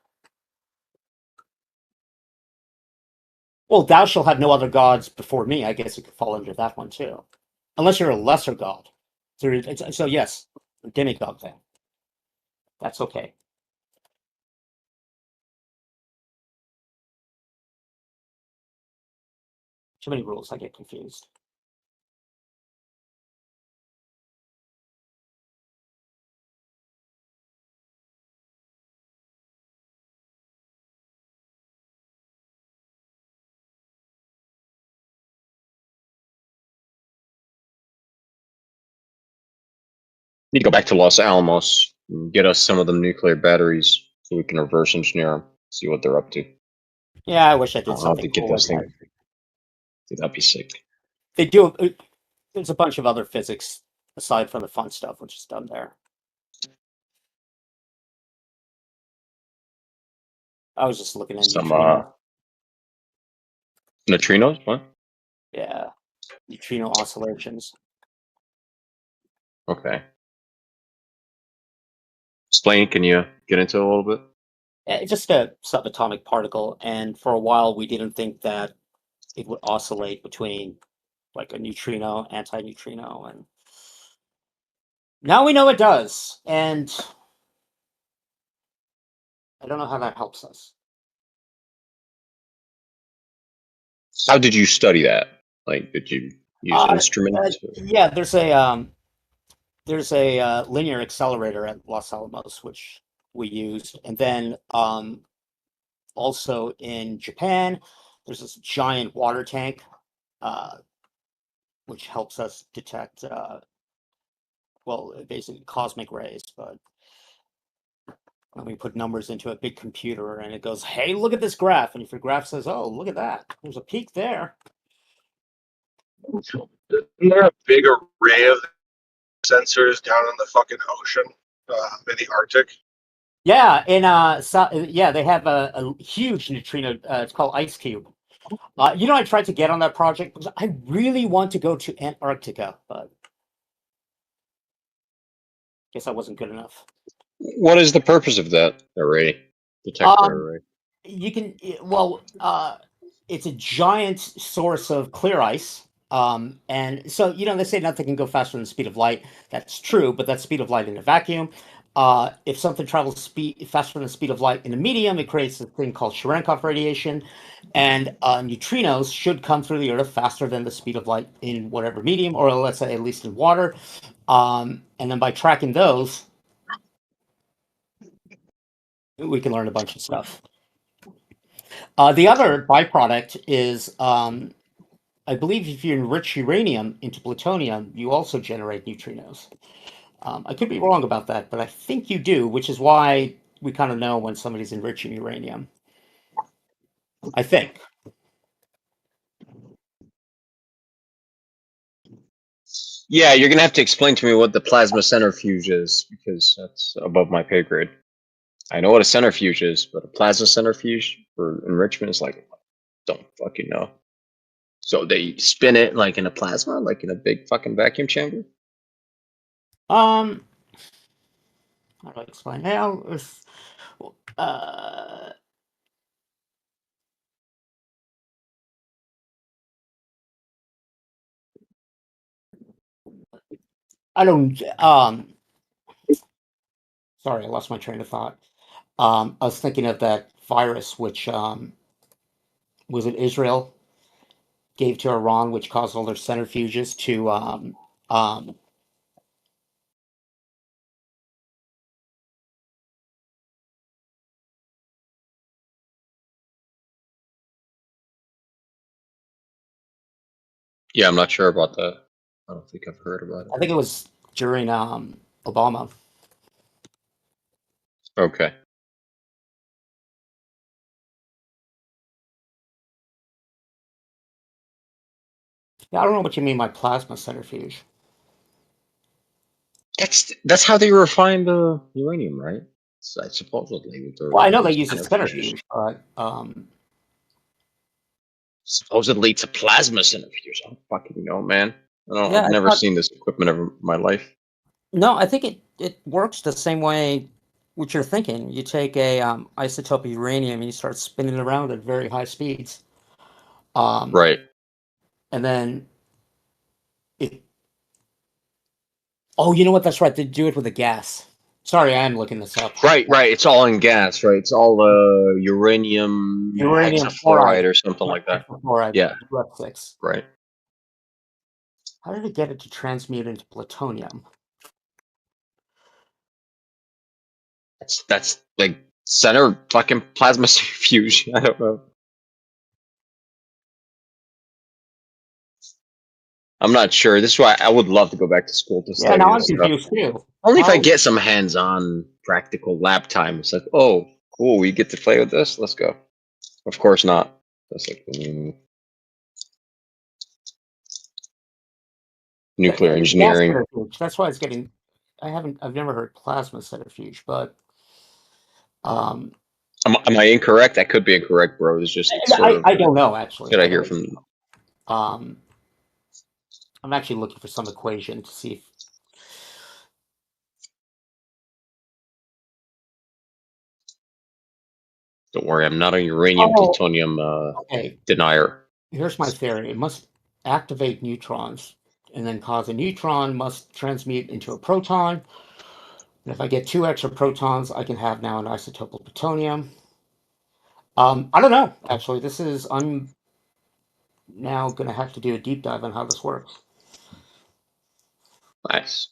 Well, thou shalt have no other gods before me. I guess it could fall under that one, too. Unless you're a lesser god. So yes, a demigod thing. That's okay. Too many rules, I get confused. Need to go back to Los Alamos and get us some of the nuclear batteries so we can reverse engineer them, see what they're up to. Yeah, I wish I did I'll have to something get cool like those things. that. Dude, that'd be sick. They do. There's a bunch of other physics aside from the fun stuff, which is done there. I was just looking at Some neutrino. neutrinos? What? Yeah, neutrino oscillations. Okay. Explain. Can you get into it a little bit? Just a subatomic particle, and for a while we didn't think that it would oscillate between like a neutrino, anti-neutrino, and now we know it does. And I don't know how that helps us. How did you study that? Like, did you use instruments? Yeah, there's a linear accelerator at Los Alamos which we used, and then also in Japan, there's this giant water tank, which helps us detect well, basically cosmic rays, but when we put numbers into a big computer and it goes, hey, look at this graph. And if your graph says, oh, look at that, there's a peak there. Isn't there a big array of sensors down in the fucking ocean, in the Arctic? Yeah, yeah, they have a huge neutrino. It's called Ice Cube. I tried to get on that project because I really want to go to Antarctica, but guess I wasn't good enough. What is the purpose of that array? Detector array. You can, it's a giant source of clear ice. And so, they say nothing can go faster than the speed of light. That's true, but that's speed of light in a vacuum. If something travels faster than the speed of light in a medium, it creates a thing called Cherenkov radiation. And neutrinos should come through the Earth faster than the speed of light in whatever medium, or let's say at least in water. And then by tracking those, we can learn a bunch of stuff. The other byproduct is, I believe if you enrich uranium into plutonium, you also generate neutrinos. I could be wrong about that, but I think you do, which is why we kind of know when somebody's enriching uranium. I think. Yeah, you're gonna have to explain to me what the plasma centrifuge is, because that's above my pay grade. I know what a centrifuge is, but a plasma centrifuge for enrichment is like, don't fucking know. So they spin it like in a plasma, like in a big fucking vacuum chamber? How do I explain? Now, uh, I don't. Sorry, I lost my train of thought. I was thinking of that virus, which was it Israel gave to Iran, which caused all their centrifuges to Yeah, I'm not sure about that. I don't think I've heard about I it. think it was during Obama. Okay. Yeah, I don't know what you mean by plasma centrifuge. That's how they refine the uranium, right? So supposedly with Well, I know they those use a centrifuges. centrifuge, but Supposedly it's a plasma centrifuge. I don't fucking know, man. yeah, I've it's never not. seen this equipment ever in my life. No, I think it works the same way what you're thinking. You take a isotope of uranium and you start spinning it around at very high speeds, Right. and then it. Oh, you know what? That's right. They do it with a gas. Sorry, I am looking this up. Right. It's all in gas, right? It's all uranium Uranium hexafluoride fluoride. or something like that. Hexafluoride. Yeah. UF6. Right. How did it get it to transmute into plutonium? That's like center fucking plasma centrifuge. I don't know. I'm not sure. This is why I would love to go back to school to Yeah, study now I'm this stuff. confused too. Only if I How? get some hands-on practical lab time. It's like, oh, cool, we get to play with this. Let's go. Of course not. That's like nuclear It's gas engineering. centrifuge. That's why it's getting. I've never heard plasma centrifuge, but um, Am I incorrect? I could be incorrect, bro. It's just it's sort of I don't know actually. shit I hear from. Um, I'm actually looking for some equation to see if. Don't worry, I'm not a uranium Oh, plutonium okay. denier. Here's my theory. It must activate neutrons and then cause a neutron must transmute into a proton. And if I get 2 extra protons, I can have now an isotope of plutonium. I don't know. Actually, I'm now going to have to do a deep dive on how this works. Nice.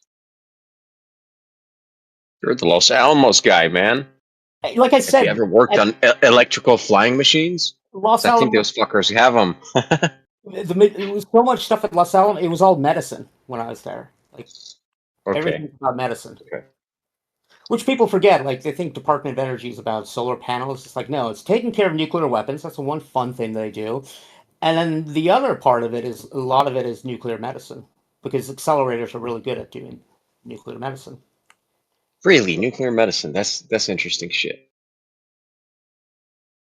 You're the Los Alamos guy, man. Like I Have said, you ever worked on electrical flying machines? Los I think Alamos, those fuckers have them. it was so much stuff at Los Alamos. It was all medicine when I was there. Like Okay. Everything's about medicine. Okay. Which people forget. Like, they think Department of Energy is about solar panels. It's like, no, it's taking care of nuclear weapons. That's the one fun thing they do. And then the other part of it is, a lot of it is nuclear medicine, because accelerators are really good at doing nuclear medicine. Really, nuclear medicine. That's interesting shit.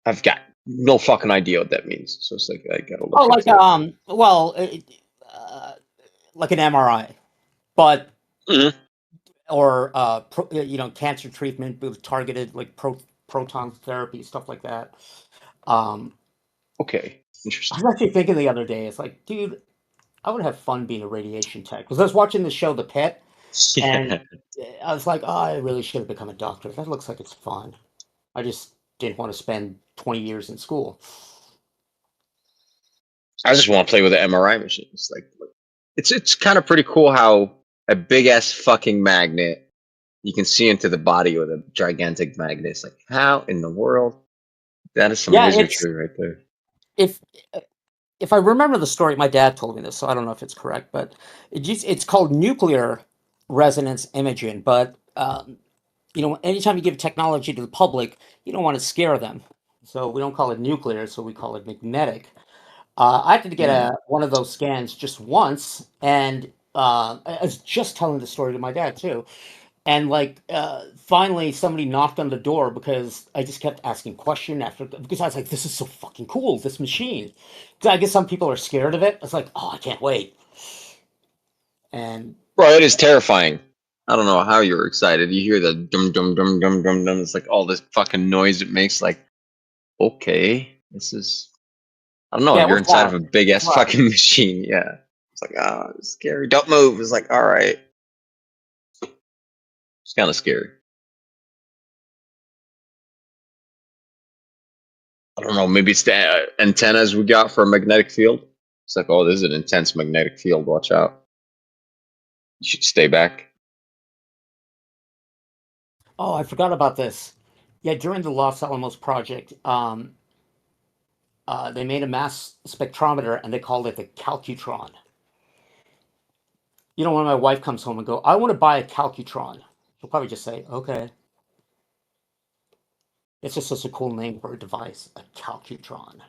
I've got no fucking idea what that means. So it's like I gotta look Oh, like, into it. well, like an MRI, but Mhm. or cancer treatment with targeted, like, proton therapy, stuff like that. Okay, I interesting. was actually thinking the other day, it's like, dude, I would have fun being a radiation tech, because I was watching the show The Pit, and Yeah. I was like, oh, I really should have become a doctor. That looks like it's fun. I just didn't want to spend 20 years in school. I just want to play with the MRI machine. It's like it's kind of pretty cool how a big ass fucking magnet you can see into the body with a gigantic magnet. It's like how in the world? That is some Yeah, it's wizardry right there. if if I remember the story, my dad told me this, so I don't know if it's correct, but it's called nuclear resonance imaging. But anytime you give technology to the public, you don't want to scare them. So we don't call it nuclear, so we call it magnetic. I had to get Hmm. one of those scans just once, and I was just telling the story to my dad too. And, like, finally somebody knocked on the door, because I just kept asking question after, because I was like, this is so fucking cool, this machine. Because I guess some people are scared of it. It's like, oh, I can't wait. And Bro, it is terrifying. I don't know how you're excited. You hear the dum dum dum dum dum dum. It's like all this fucking noise it makes. Like, okay, this is. I don't know. yeah, it You're was inside of loud. a big ass Loud. fucking machine. Yeah, it's like it's scary. Don't move. It's like all right. It's kind of scary. I don't know. Maybe it's the antennas we got for a magnetic field. It's like, oh, this is an intense magnetic field. Watch out. You should stay back. Oh, I forgot about this. Yeah, during the Los Alamos project, they made a mass spectrometer, and they called it the calcutron. When my wife comes home and go, I want to buy a calcutron, she'll probably just say, okay. It's just such a cool name for a device, a calcutron.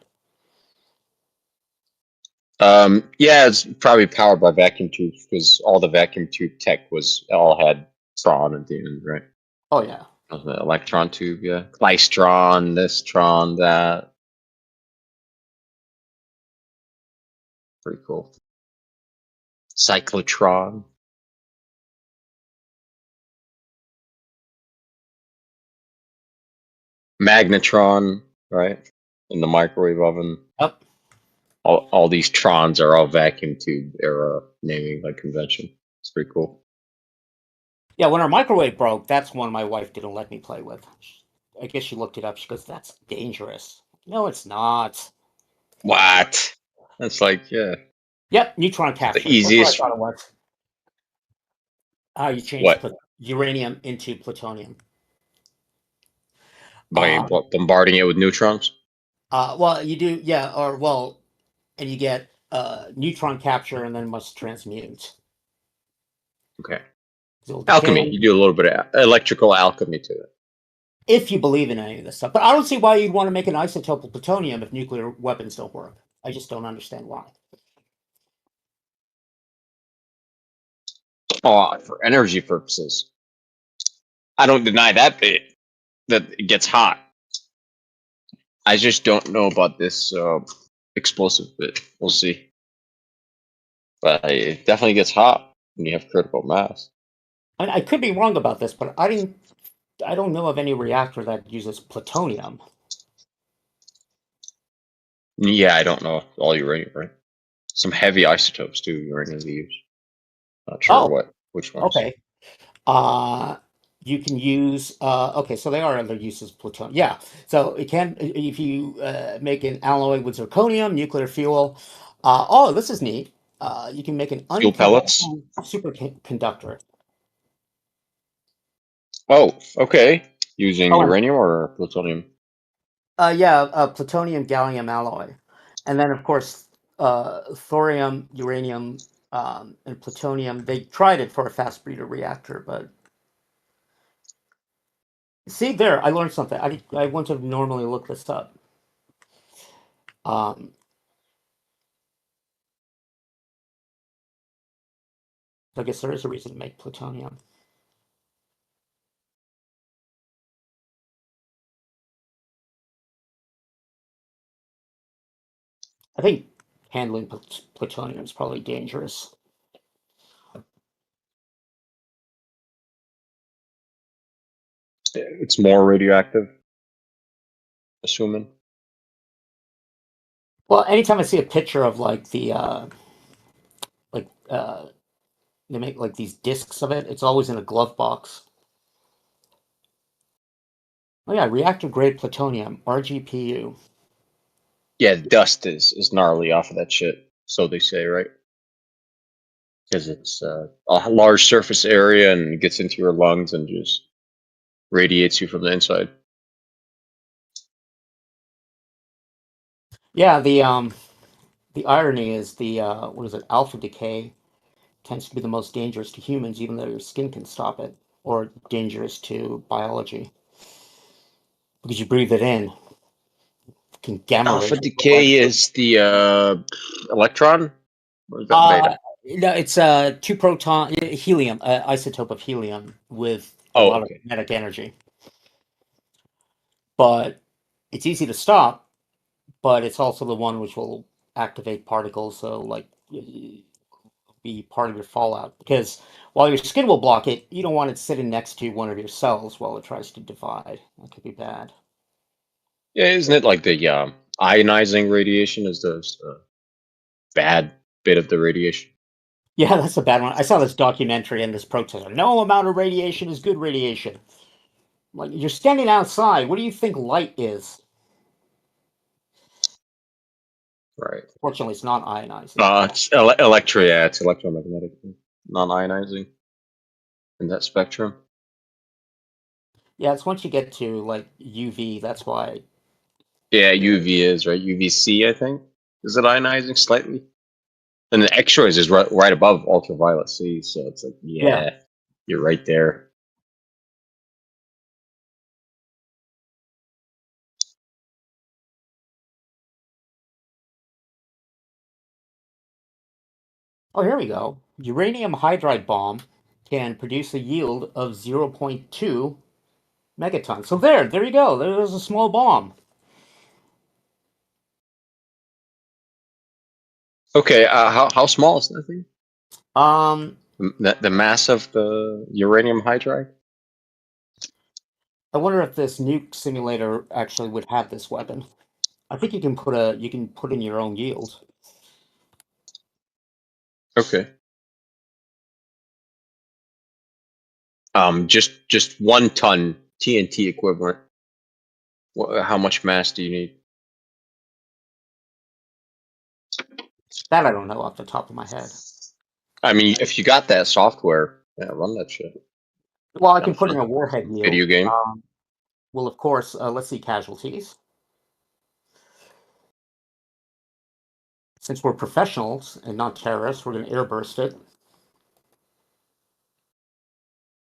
Yeah, it's probably powered by vacuum tubes because all the vacuum tube tech was all had Tron at the end, right? Oh yeah. The electron tube, yeah. Klystron, this Tron, that. Pretty cool. Cyclotron. Magnetron, right? In the microwave oven. Yep. All these Trons are all vacuum tube era naming like convention. It's pretty cool. Yeah, when our microwave broke, that's one my wife didn't let me play with. I guess she looked it up. She goes, "That's dangerous." No, it's not. What? That's like, yeah, Yep, neutron the capture. That's what I easiest. thought it was. How you change What? uranium into plutonium. By Um, what, bombarding it with neutrons? well, you do, yeah, and you get neutron capture, and then must transmute. Okay. It'll Alchemy. decay, You do a little bit of electrical alchemy to it. if you believe in any of this stuff. But I don't see why you'd want to make an isotope of plutonium if nuclear weapons don't work. I just don't understand why. Oh, for energy purposes. I don't deny that bit, that it gets hot. I just don't know about this explosive bit. We'll see. But it definitely gets hot when you have critical mass. I could be wrong about this, but I don't know of any reactor that uses plutonium. Yeah, I don't know all uranium, right? Some heavy isotopes too, uranium they use. Not sure Oh, which ones. okay. Uh, you can use okay, so there are other uses of plutonium. Yeah, so it can, if you make an alloy with zirconium, nuclear fuel. Oh, this is neat. You can make an Fuel pellets. unconventional superconductor. Oh, okay. Using Oh, and uranium or plutonium? yeah, plutonium gallium alloy, and then of course thorium, uranium, and plutonium. They tried it for a fast breeder reactor, but see there, I learned something. I wouldn't have normally looked this up. Um, I guess there is a reason to make plutonium. I think handling plutonium is probably dangerous. It's more radioactive, assuming. Well, anytime I see a picture of like the like they make like these discs of it, it's always in a glove box. Oh yeah, reactor grade plutonium, RGPU. Yeah, dust is gnarly off of that shit. So they say, right? Because it's a large surface area and it gets into your lungs and just radiates you from the inside. Yeah, the irony is the what is it, alpha decay tends to be the most dangerous to humans, even though your skin can stop it, or dangerous to biology because you breathe it in. Can gamma Alpha rays. decay is the electron, or is that Uh, beta? no, it's two proton helium, isotope of helium with a Oh, lot of okay. kinetic energy. But it's easy to stop, but it's also the one which will activate particles, so like be part of your fallout. Because while your skin will block it, you don't want it sitting next to one of your cells while it tries to divide. That could be bad. Yeah, isn't it like the ionizing radiation is the bad bit of the radiation? Yeah, that's a bad one. I saw this documentary and this protester. No amount of radiation is good radiation. Like you're standing outside. What do you think light is? Right. Fortunately, it's not ionizing. It's yeah, it's electromagnetic, non-ionizing in that spectrum. Yeah, it's once you get to like UV. That's why. Yeah, UV is right. UVC, I think, is it ionizing slightly? And the X-rays is right above ultraviolet C, so it's like, Yeah. yeah, you're right there. Oh, here we go. Uranium hydride bomb can produce a yield of 0.2 megatons. So there you go. There's a small bomb. Okay, how small is that thing? Um, The mass of the uranium hydride? I wonder if this nuke simulator actually would have this weapon. I think you can put in your own yield. Okay. Just 1 ton TNT equivalent. How much mass do you need? That I don't know off the top of my head. I mean, if you got that software, yeah, run that shit. Well, I Kind can of put in a fun. warhead Video yield. game. Well, of course, let's see casualties. Since we're professionals and not terrorists, we're going to airburst it.